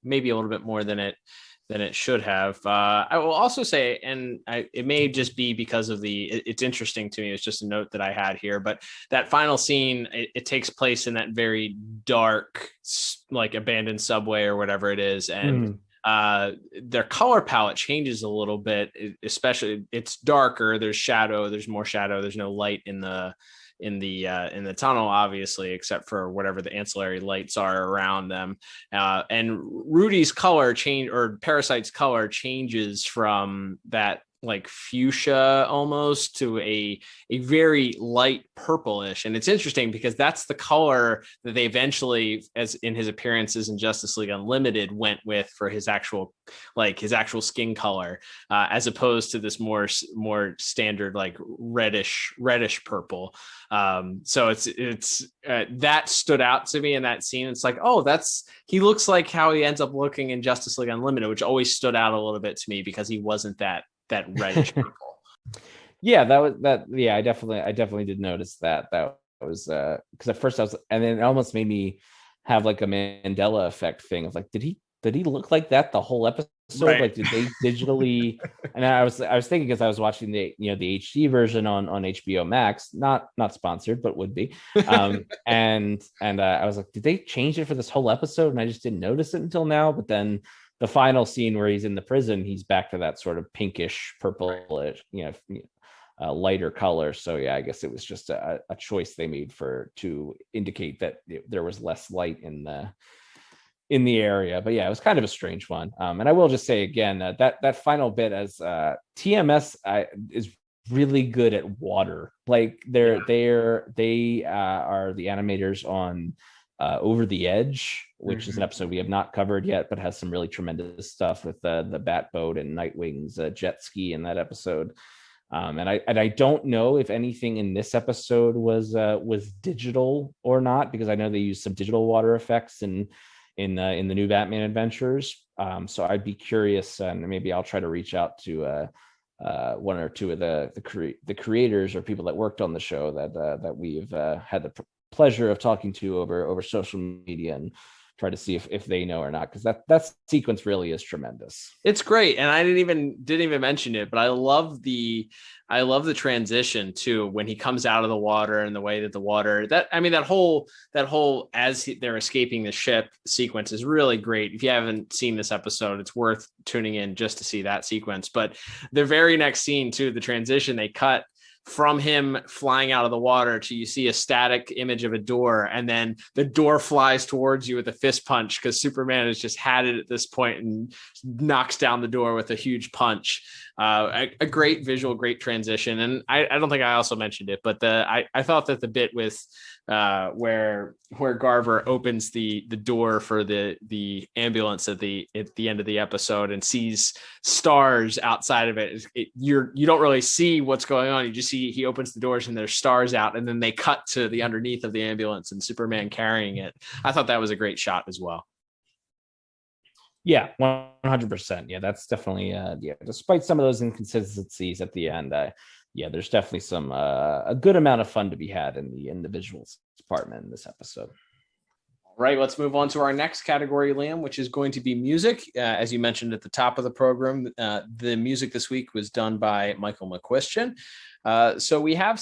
maybe a little bit more than it should have. I will also say, and it may just be because of it's interesting to me. It's just a note that I had here, but that final scene, it takes place in that very dark, like abandoned subway or whatever it is. And their color palette changes a little bit, especially it's darker. There's shadow, there's more shadow. There's no light in the tunnel, obviously, except for whatever the ancillary lights are around them. And Rudy's color Parasite's color changes from that like fuchsia almost to a very light purplish. And it's interesting because that's the color that they eventually, as in his appearances in Justice League Unlimited, went with for his actual skin color, as opposed to this more standard like reddish purple. So it's that stood out to me in that scene. It's like, oh, he looks like how he ends up looking in Justice League Unlimited, which always stood out a little bit to me because he wasn't that reddish purple. Yeah, I definitely did notice that. That was because at first and then it almost made me have like a Mandela effect thing of like, did he look like that the whole episode? Right. Like, did they digitally? And I was thinking, because I was watching the HD version on HBO Max, not sponsored, but would be. And I was like, did they change it for this whole episode? And I just didn't notice it until now. But then the final scene where he's in the prison, he's back to that sort of pinkish, purplish, lighter color. So yeah, I guess it was just a choice they made to indicate that there was less light in the area. But yeah, it was kind of a strange one. And I will just say again, that final bit, as TMS is really good at water. Like they are the animators on Over the Edge, which is an episode we have not covered yet, but has some really tremendous stuff with the Bat Boat and Nightwing's jet ski in that episode. And I don't know if anything in this episode was digital or not, because I know they used some digital water effects in the new Batman Adventures. So I'd be curious, and maybe I'll try to reach out to one or two of the creators or people that worked on the show that we've had the pleasure of talking to over social media, and try to see if they know or not, because that sequence really is tremendous. It's great. And I didn't even mention it, but I love the transition too, when he comes out of the water, and the way that the water, that whole as they're escaping the ship sequence is really great. If you haven't seen this episode, it's worth tuning in just to see that sequence. But the very next scene too, the transition, they cut from him flying out of the water to you see a static image of a door, and then the door flies towards you with a fist punch because Superman has just had it at this point and knocks down the door with a huge punch. A great visual, great transition. And I don't think I also mentioned it, but I thought that the bit with where Garver opens the door for the ambulance at the end of the episode and sees stars outside of it, you don't really see what's going on. You just see he opens the doors and there's stars out, and then they cut to the underneath of the ambulance and Superman carrying it. I thought that was a great shot as well. Yeah, 100%. Yeah, that's definitely despite some of those inconsistencies at the end, there's definitely some a good amount of fun to be had in the visuals department in this episode. All right, let's move on to our next category, Liam, which is going to be music. As you mentioned at the top of the program, the music this week was done by Michael McQuistion. So we have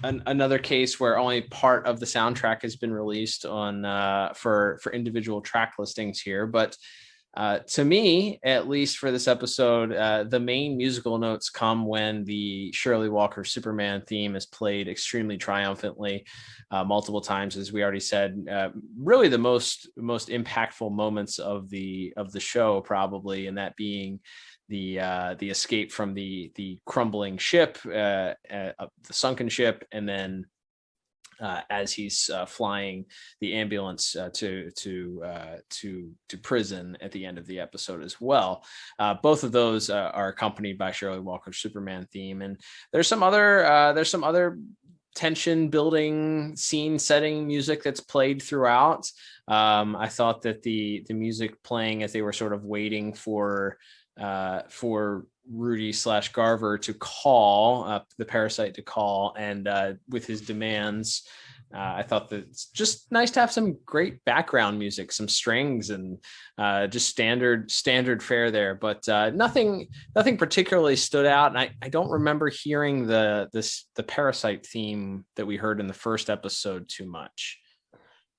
another case where only part of the soundtrack has been released on for individual track listings here, but to me, at least for this episode, the main musical notes come when the Shirley Walker Superman theme is played extremely triumphantly multiple times, as we already said. Really, the most impactful moments of the show, probably, and that being the escape from the crumbling ship, the sunken ship, and then as he's flying the ambulance to prison at the end of the episode as well. Both of those are accompanied by Shirley Walker's Superman theme, and there's some other tension building, scene setting music that's played throughout. I thought that the music playing as they were sort of waiting for Rudy / Garver to call the Parasite to call, and with his demands, I thought that it's just nice to have some great background music, some strings, and just standard fare there. But nothing particularly stood out, and I don't remember hearing the Parasite theme that we heard in the first episode too much.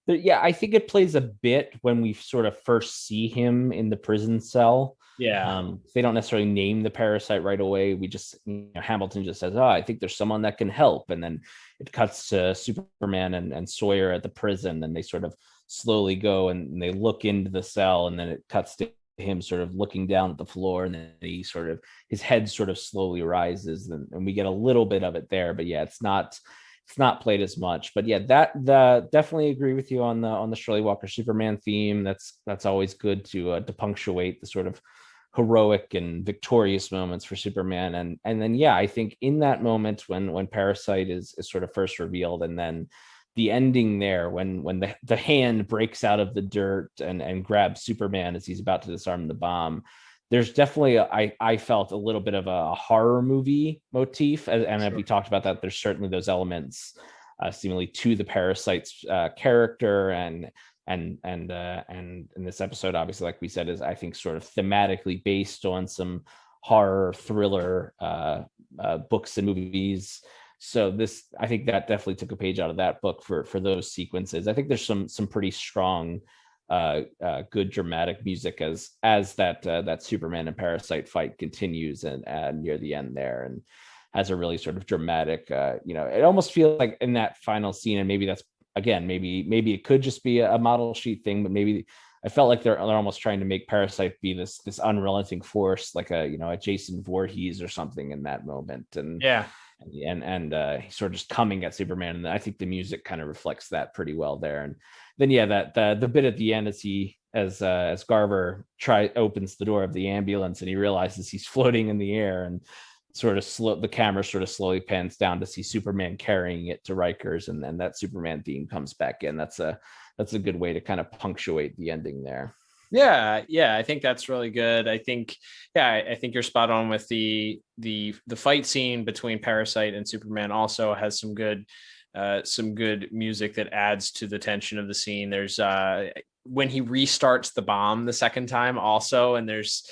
Yeah, I think it plays a bit when we sort of first see him in the prison cell. Yeah. They don't necessarily name the Parasite right away. We just, Hamilton just says, I think there's someone that can help. And then it cuts to Superman and Sawyer at the prison, and they sort of slowly go and they look into the cell, and then it cuts to him sort of looking down at the floor, and then his head sort of slowly rises, and we get a little bit of it there. But yeah, it's not played as much. But yeah, that definitely agree with you on the Shirley Walker Superman theme. That's always good to punctuate the sort of heroic and victorious moments for Superman. And then yeah, I think in that moment when Parasite is sort of first revealed, and then the ending there when the hand breaks out of the dirt and grabs Superman as he's about to disarm the bomb, there's definitely I felt a little bit of a horror movie motif, and we talked about that. There's certainly those elements seemingly to the Parasite's character, and in this episode, obviously, like we said, is I think sort of thematically based on some horror thriller books and movies. So I think that definitely took a page out of that book for those sequences. I think there's some pretty strong good dramatic music as that Superman and Parasite fight continues and near the end there, and has a really sort of dramatic it almost feels like in that final scene, and maybe that's again maybe it could just be a model sheet thing, but maybe I felt like they're almost trying to make Parasite be this unrelenting force, like a Jason Voorhees or something in that moment. And yeah, and he's sort of just coming at Superman, and I think the music kind of reflects that pretty well there. And then yeah, that the bit at the end as Garver opens the door of the ambulance and he realizes he's floating in the air, and the camera sort of slowly pans down to see Superman carrying it to Rikers, and then that Superman theme comes back in. That's a good way to kind of punctuate the ending there. Yeah, I think that's really good. I think you're spot on with the fight scene between Parasite and Superman also has some good music that adds to the tension of the scene. There's when he restarts the bomb the second time also, and there's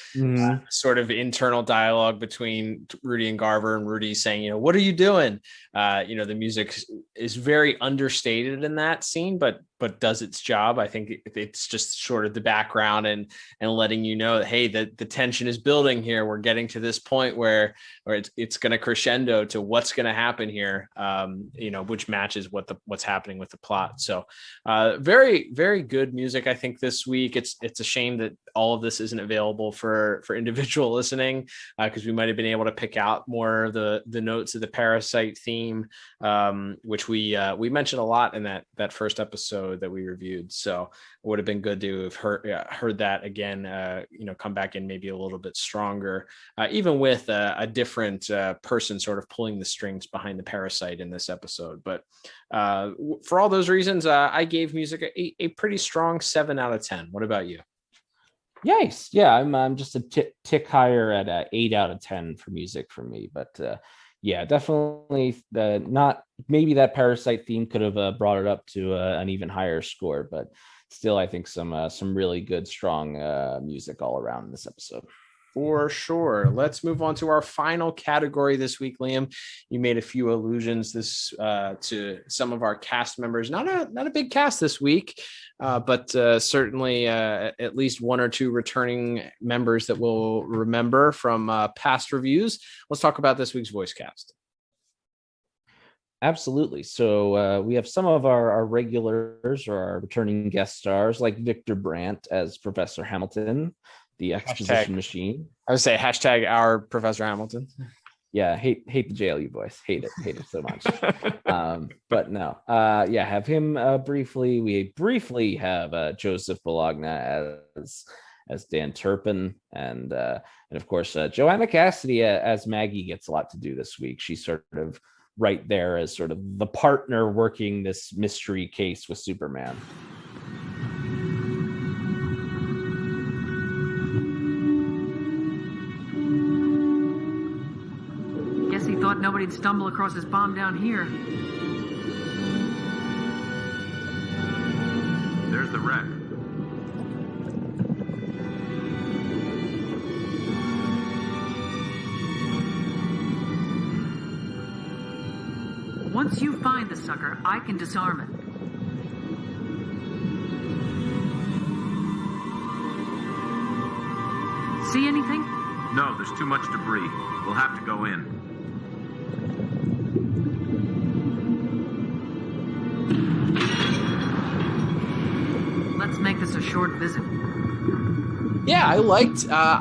sort of internal dialogue between Rudy and Garver, and Rudy saying, what are you doing? The music is very understated in that scene, but does its job. I think it's just sort of the background and letting you know that, hey, the tension is building here. We're getting to this point where it's going to crescendo to what's going to happen here, which matches what's happening with the plot. So very, very good music, I think, this week. It's a shame that all of this isn't available for individual listening, because we might have been able to pick out more of the notes of the Parasite theme, which we mentioned a lot in that first episode that we reviewed. So it would have been good to have heard that again, come back in maybe a little bit stronger, even with a different person sort of pulling the strings behind the Parasite in this episode. But for all those reasons, I gave music a pretty strong 7 out of 10. What about you? Nice. Yeah, I'm just a tick higher at 8 out of 10 for music for me. But yeah, definitely not. Maybe that Parasite theme could have brought it up to an even higher score, but still, I think some really good, strong music all around in this episode. For sure. Let's move on to our final category this week, Liam. You made a few allusions to some of our cast members. Not a big cast this week, but certainly at least 1 or 2 returning members that we'll remember from past reviews. Let's talk about this week's voice cast. Absolutely. So we have some of our regulars or our returning guest stars, like Victor Brandt as Professor Hamilton, the exposition machine. I would say # our Professor Hamilton. Yeah, hate the JLU voice. Hate it so much. But no, have him briefly. We briefly have Joseph Bologna as Dan Turpin, and of course Joanna Cassidy as Maggie gets a lot to do this week. She's sort of right there as sort of the partner working this mystery case with Superman. Guess he thought nobody'd stumble across his bomb down here. There's the wreck. Once you find the sucker, I can disarm it. See anything? No, there's too much debris. We'll have to go in. Let's make this a short visit. Yeah, I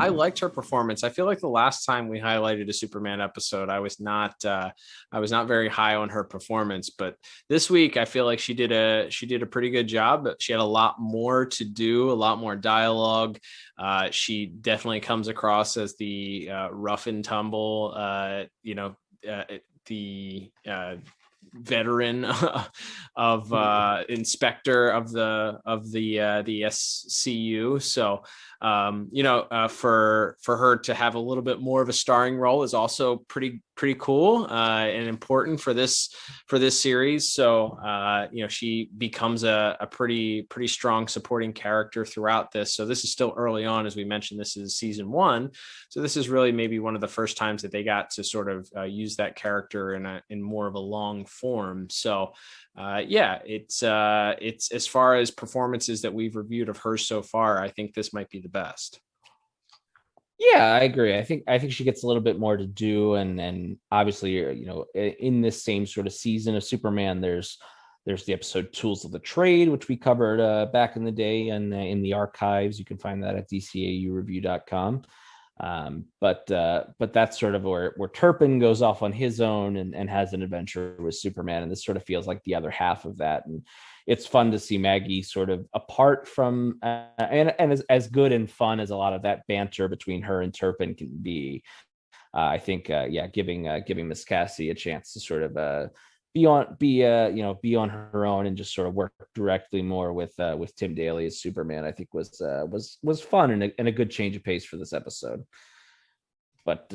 liked her performance. I feel like the last time we highlighted a Superman episode, I was not very high on her performance, but this week I feel like she did a pretty good job. She had a lot more to do, a lot more dialogue. She definitely comes across as the rough and tumble, the veteran of inspector of the SCU. So for her to have a little bit more of a starring role is also pretty cool and important for this series. So she becomes a pretty strong supporting character throughout this. So this is still early on, as we mentioned. This is season 1, so this is really maybe one of the first times that they got to sort of use that character in more of a long form. So it's as far as performances that we've reviewed of hers so far, I think this might be the best. Yeah, I agree. I think she gets a little bit more to do, and obviously, in this same sort of season of Superman, there's the episode Tools of the Trade, which we covered back in the day, and in the archives. You can find that at DCAUreview.com. But that's sort of where Turpin goes off on his own and has an adventure with Superman, and this sort of feels like the other half of that. And it's fun to see Maggie sort of apart from and as good and fun as a lot of that banter between her and Turpin can be. I think giving Miss Cassie a chance to sort of be on her own and just sort of work directly more with Tim Daly as Superman, I think was fun and a good change of pace for this episode. But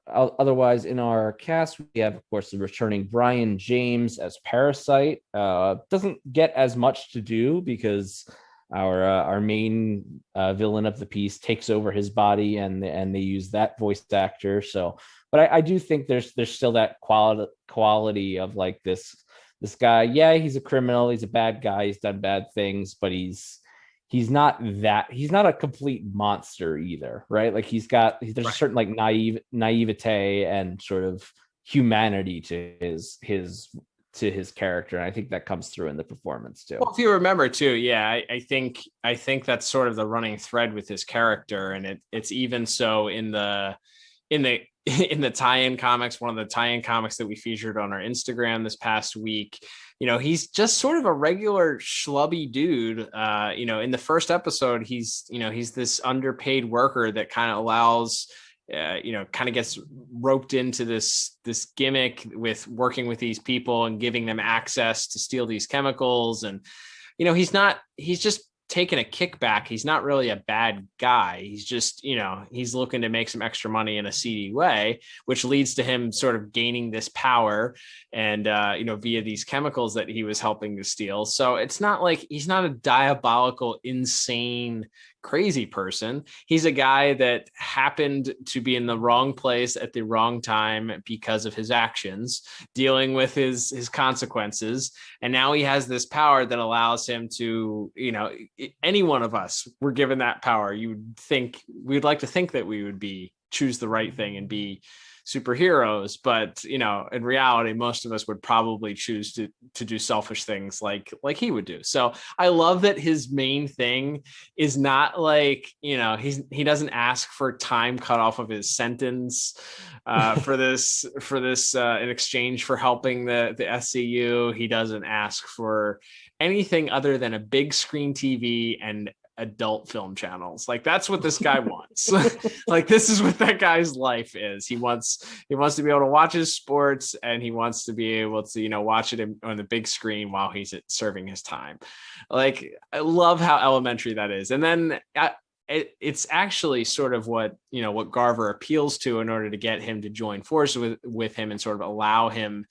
otherwise, in our cast, we have, of course, the returning Brian James as Parasite. Doesn't get as much to do because our main villain of the piece takes over his body, and they use that voice actor. So, but I do think there's still that quality of like this this guy, yeah, he's a criminal, he's a bad guy, he's done bad things, but he's not a complete monster either, right? Like there's a certain like naivete and sort of humanity to his character, and I think that comes through in the performance too. Well, if you remember too, yeah, I think that's sort of the running thread with his character, and it's even so in the tie-in comics, one of the tie-in comics that we featured on our Instagram this past week. He's just sort of a regular schlubby dude. In the first episode, he's this underpaid worker that kind of allows, kind of gets roped into this gimmick with working with these people and giving them access to steal these chemicals. And, he's just taking a kickback. He's not really a bad guy. He's just, he's looking to make some extra money in a seedy way, which leads to him sort of gaining this power and, via these chemicals that he was helping to steal. So it's not like he's not a diabolical, insane, crazy person. He's a guy that happened to be in the wrong place at the wrong time because of his actions, dealing with his consequences. And now he has this power that allows him to, any one of us were given that power. We'd like to think that we would choose the right thing and be superheroes, but in reality, most of us would probably choose to do selfish things like he would do. So I love that his main thing is not like, he doesn't ask for time cut off of his sentence for this in exchange for helping the SCU. He doesn't ask for anything other than a big screen TV and adult film channels. Like, that's what this guy wants. Like, this is what that guy's life is. He wants to be able to watch his sports, and he wants to be able to watch it on the big screen while he's serving his time. Like, I love how elementary that is. And then it's actually sort of what Garver appeals to in order to get him to join forces with him and sort of allow him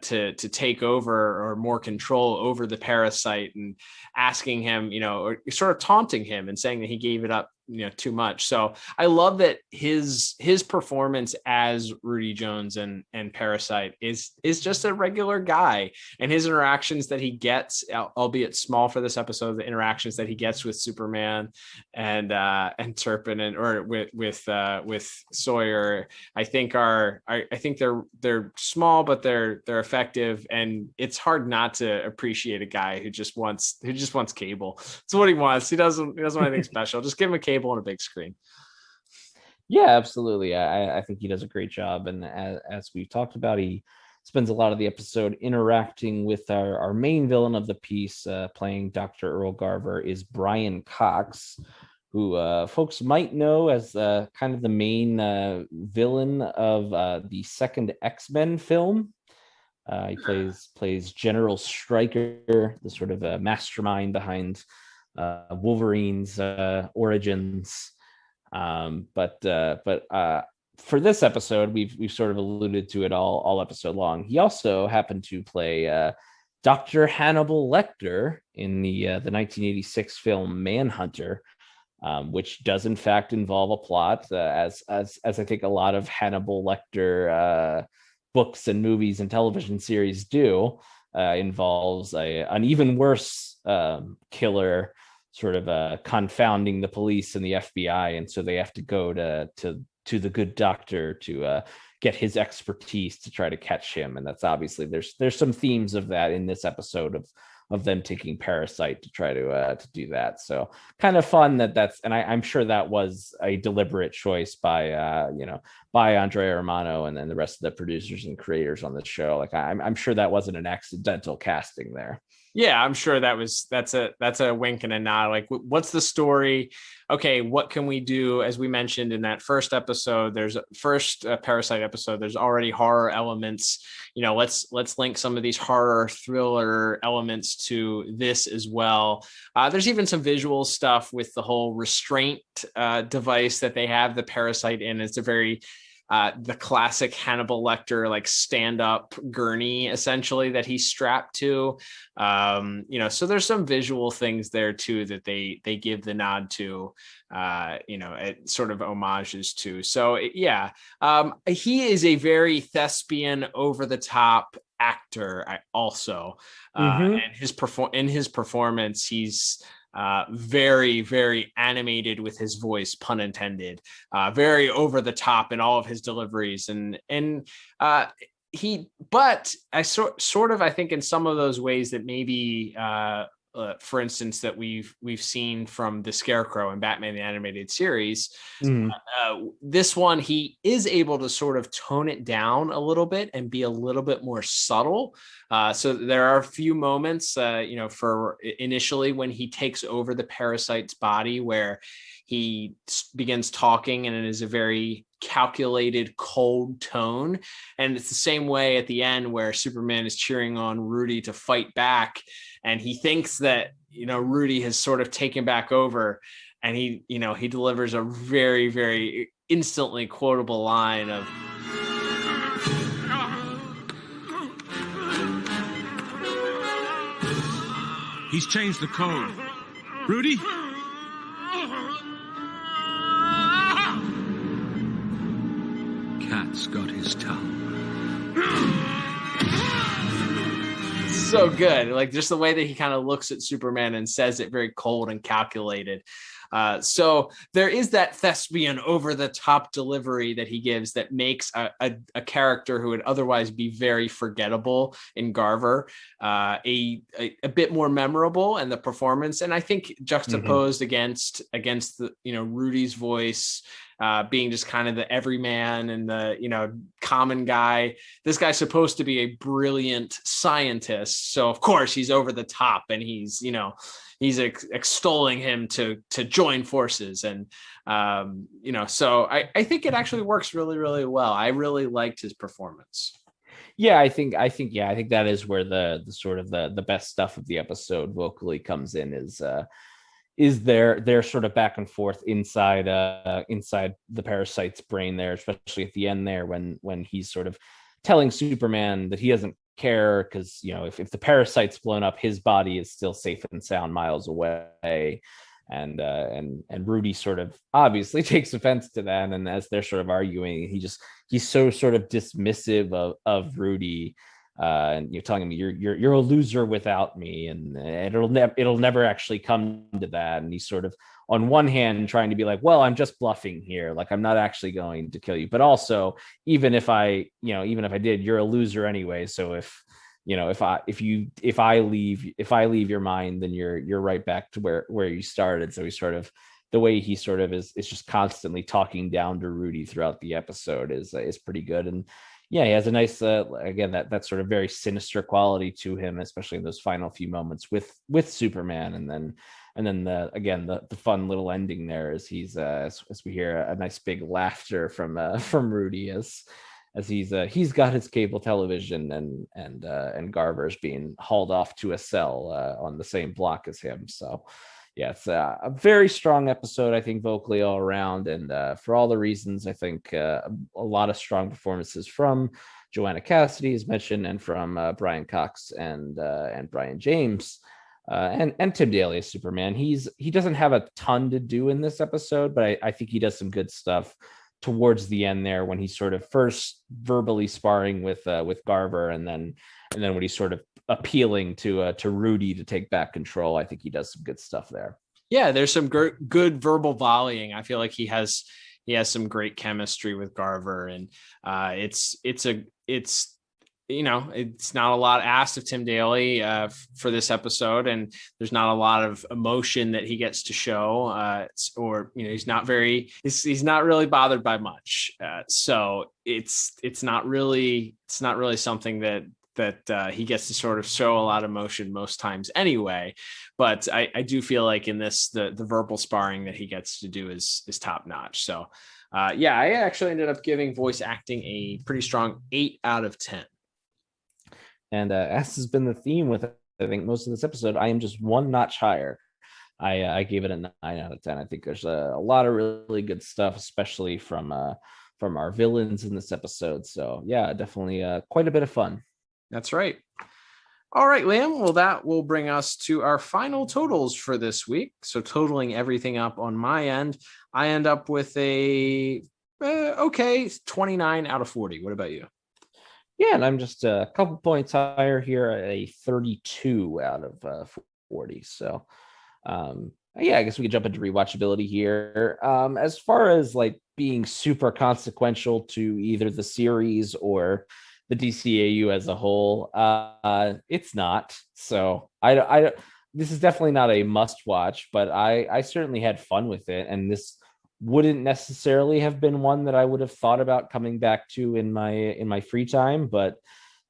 to take over or more control over the parasite, and asking him, or sort of taunting him and saying that he gave it up, too much. So I love that his performance as Rudy Jones and Parasite is just a regular guy, and his interactions that he gets, albeit small for this episode, the interactions that he gets with Superman and Turpin or with Sawyer, I think they're small, but they're effective, and it's hard not to appreciate a guy who just wants cable. It's what he wants. He doesn't want anything special. Just give him a cable on a big screen. Yeah, absolutely. I think he does a great job, and as we've talked about, he spends a lot of the episode interacting with our main villain of the piece. Playing Dr. Earl Garver is Brian Cox, who folks might know as kind of the main villain of the second X-Men film. He plays General Stryker, the sort of mastermind behind Wolverine's origins. But for this episode, we've sort of alluded to it all episode long. He also happened to play Dr. Hannibal Lecter in the 1986 film Manhunter, which does in fact involve a plot, as I think a lot of Hannibal Lecter books and movies and television series do. Involves an even worse killer, sort of confounding the police and the FBI, and so they have to go to the good doctor to get his expertise to try to catch him. And that's obviously there's some themes of that in this episode of them taking Parasite to try to do that. So kind of fun that's, and I'm sure that was a deliberate choice by Andrea Romano and then the rest of the producers and creators on the show. Like I'm sure that wasn't an accidental casting there. Yeah, I'm sure that's a wink and a nod. Like, what's the story? Okay, what can we do? As we mentioned in that first episode, Parasite episode, there's already horror elements. Let's link some of these horror thriller elements to this as well. There's even some visual stuff with the whole restraint device that they have the Parasite in. It's a very the classic Hannibal Lecter, like stand-up gurney, essentially, that he's strapped to. So there's some visual things there too that they give the nod to, it sort of homages to. So yeah, he is a very thespian, over the top actor. Also, and in his performance, he's very, very animated with his voice, pun intended, very over the top in all of his deliveries, but I sort of, I think in some of those ways that maybe, for instance, that we've seen from the Scarecrow and Batman the Animated Series, this one, he is able to sort of tone it down a little bit and be a little bit more subtle. So there are a few moments, for initially when he takes over the parasite's body, where he begins talking and it is a very calculated, cold tone. And it's the same way at the end where Superman is cheering on Rudy to fight back. And he thinks that, Rudy has sort of taken back over, and he delivers a very, very instantly quotable line of, He's changed the code. Rudy? Cat's got his tongue. so good. Like just the way that he kind of looks at Superman and says it very cold and calculated. So there is that thespian over the top delivery that he gives that makes a character who would otherwise be very forgettable in Garver a bit more memorable, and the performance, and I think juxtaposed against the, Rudy's voice being just kind of the everyman and the, common guy. This guy's supposed to be a brilliant scientist. So of course he's over the top, and he's extolling him to join forces. And, so I think it actually works really, really well. I really liked his performance. Yeah, I think that is where the sort of the best stuff of the episode vocally comes in, is their sort of back and forth inside the parasite's brain there, especially at the end there when he's sort of telling Superman that he doesn't care because, if the parasite's blown up, his body is still safe and sound miles away. And Rudy sort of obviously takes offense to that. And as they're sort of arguing, he's so sort of dismissive of Rudy. And you're telling me you're a loser without me, and it'll never actually come to that. And he's sort of on one hand trying to be like, well, I'm just bluffing here, like I'm not actually going to kill you, but also even if I did, you're a loser anyway. So if I leave your mind, then you're right back to where you started. So he's sort of, the way he sort of is just constantly talking down to Rudy throughout the episode is pretty good. And yeah, he has a nice, again, that sort of very sinister quality to him, especially in those final few moments with Superman. And then the fun little ending there is he's, as we hear a nice big laughter from Rudy as he's got his cable television and Garver's being hauled off to a cell on the same block as him. So yeah, it's a very strong episode, I think, vocally all around. And for all the reasons, I think a lot of strong performances from Joanna Cassidy, as mentioned, and from Brian Cox and Brian James and Tim Daly as Superman. He doesn't have a ton to do in this episode, but I think he does some good stuff towards the end there when he's sort of first verbally sparring with Garver, and then when he's sort of appealing to Rudy to take back control. I think he does some good stuff there. Yeah, there's some good verbal volleying. I feel like he has some great chemistry with Garver, and it's not a lot asked of Tim Daly for this episode, and there's not a lot of emotion that he gets to show, he's not really bothered by much. So it's not really something that he gets to sort of show a lot of emotion most times anyway. But I do feel like in this, the verbal sparring that he gets to do is top notch. So I actually ended up giving voice acting a pretty strong 8 out of 10. And as has been the theme with, I think, most of this episode, I am just one notch higher. I gave it a 9 out of 10. I think there's a lot of really good stuff, especially from our villains in this episode. So yeah, definitely quite a bit of fun. That's right. All right, Liam. Well, that will bring us to our final totals for this week. So totaling everything up on my end, I end up with a 29 out of 40. What about you? Yeah, and I'm just a couple points higher here at a 32 out of 40. So, yeah, I guess we could jump into rewatchability here. As far as like being super consequential to either the series or the DCAU as a whole, it's not. So I this is definitely not a must watch, but I certainly had fun with it, and this wouldn't necessarily have been one that I would have thought about coming back to in my free time, but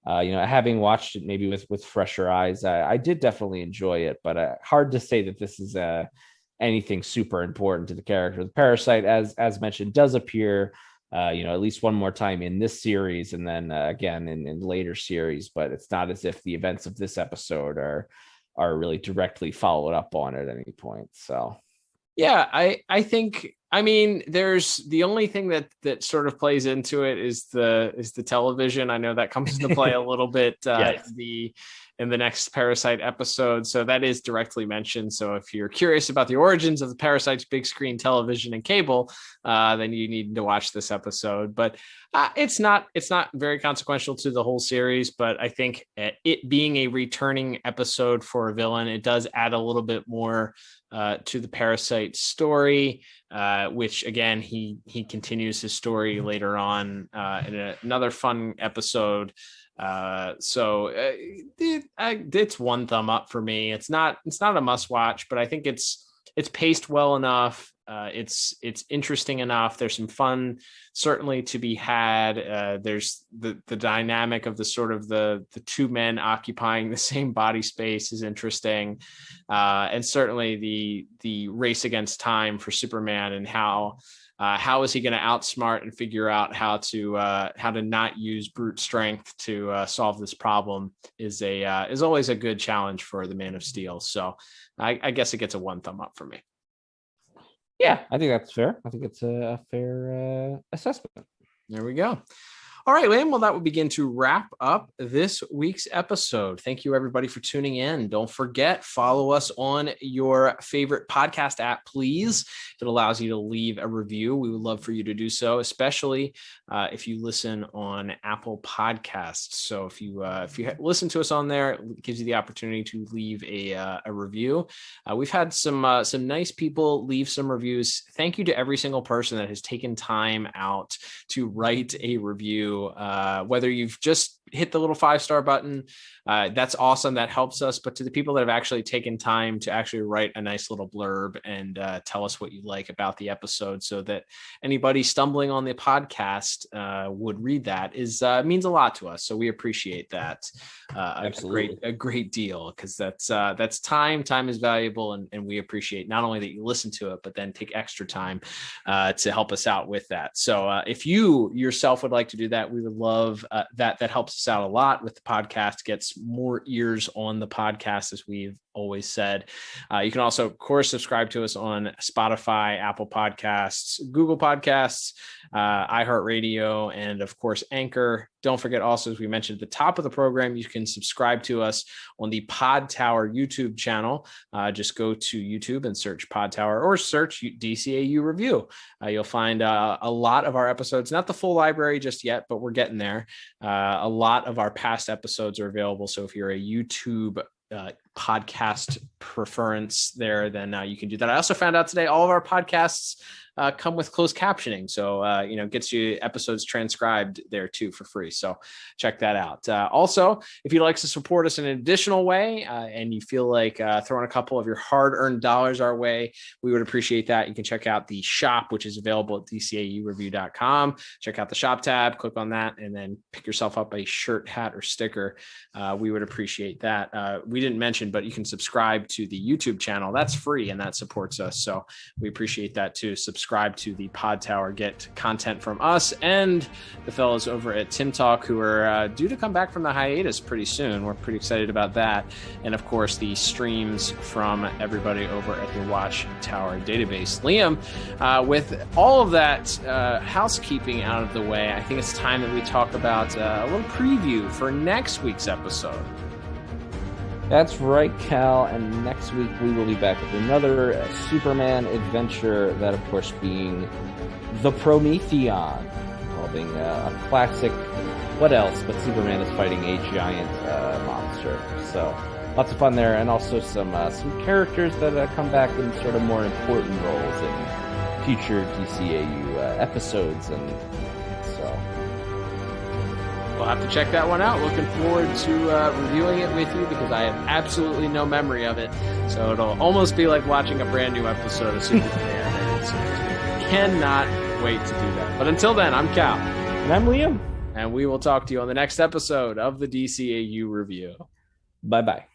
having watched it maybe with fresher eyes, I did definitely enjoy it. But hard to say that this is anything super important to the character. The Parasite, as mentioned, does appear at least one more time in this series, and then again in later series. But it's not as if the events of this episode are really directly followed up on at any point. So. Yeah, I think, I mean, there's the only thing that sort of plays into it is the television. I know that comes into play a little bit Yes. in the next Parasite episode. So that is directly mentioned. So if you're curious about the origins of the Parasite's big screen television and cable, then you need to watch this episode. But it's not very consequential to the whole series. But I think it being a returning episode for a villain, it does add a little bit more to the Parasite story, which again, he continues his story later on in another fun episode. So it's one thumb up for me. It's not a must watch, but I think it's paced well enough. It's interesting enough. There's some fun certainly to be had. There's the dynamic of the sort of the two men occupying the same body space is interesting. And certainly the race against time for Superman, and how is he going to outsmart and figure out how to not use brute strength to solve this problem is always a good challenge for the Man of Steel. So I guess it gets a one thumb up for me. Yeah, I think that's fair. I think it's a fair assessment. There we go. All right, Liam. Well, that would begin to wrap up this week's episode. Thank you, everybody, for tuning in. Don't forget, follow us on your favorite podcast app, please. If it allows you to leave a review, we would love for you to do so, especially if you listen on Apple Podcasts. So if you listen to us on there, it gives you the opportunity to leave a review. We've had some nice people leave some reviews. Thank you to every single person that has taken time out to write a review. Whether you've just hit the little 5-star button, that's awesome. That helps us. But to the people that have actually taken time to actually write a nice little blurb and tell us what you like about the episode, so that anybody stumbling on the podcast would read that, means a lot to us. So we appreciate that. Absolutely. A great deal, because that's time. Time is valuable, and we appreciate not only that you listen to it, but then take extra time to help us out with that. So if you yourself would like to do that, we would love that. That helps us out a lot with the podcast, gets more ears on the podcast, as we've always said. You can also, of course, subscribe to us on Spotify, Apple Podcasts, Google Podcasts, iHeartRadio, and of course, Anchor. Don't forget also, as we mentioned at the top of the program, you can subscribe to us on the Pod Tower YouTube channel. Just go to YouTube and search Pod Tower, or search DCAU Review. You'll find a lot of our episodes, not the full library just yet, but we're getting there. A lot of our past episodes are available. So if you're a YouTube podcast preference there, then you can do that. I also found out today all of our podcasts come with closed captioning, so gets you episodes transcribed there too for free. So check that out. Also, if you'd like to support us in an additional way, and you feel like throwing a couple of your hard-earned dollars our way, we would appreciate that. You can check out the shop, which is available at DCAUreview.com. Check out the shop tab, click on that, and then pick yourself up a shirt, hat, or sticker. We would appreciate that. We didn't mention, but you can subscribe to the YouTube channel. That's free, and that supports us. So we appreciate that too. Subscribe to the Pod Tower, get content from us and the fellows over at Tim Talk, who are due to come back from the hiatus pretty soon. We're pretty excited about that. And of course, the streams from everybody over at the Watchtower database. Liam, with all of that housekeeping out of the way, I think it's time that we talk about a little preview for next week's episode. That's right, Cal. And next week we will be back with another Superman adventure, that of course being the Prometheon, involving a classic what else? But Superman is fighting a giant monster. So lots of fun there, and also some characters that come back in sort of more important roles in future DCAU episodes, and so we'll have to check that one out. Looking forward to reviewing it with you, because I have absolutely no memory of it. So it'll almost be like watching a brand new episode of Superman. And it's cannot wait to do that. But until then, I'm Cal. And I'm Liam. And we will talk to you on the next episode of the DCAU Review. Bye-bye.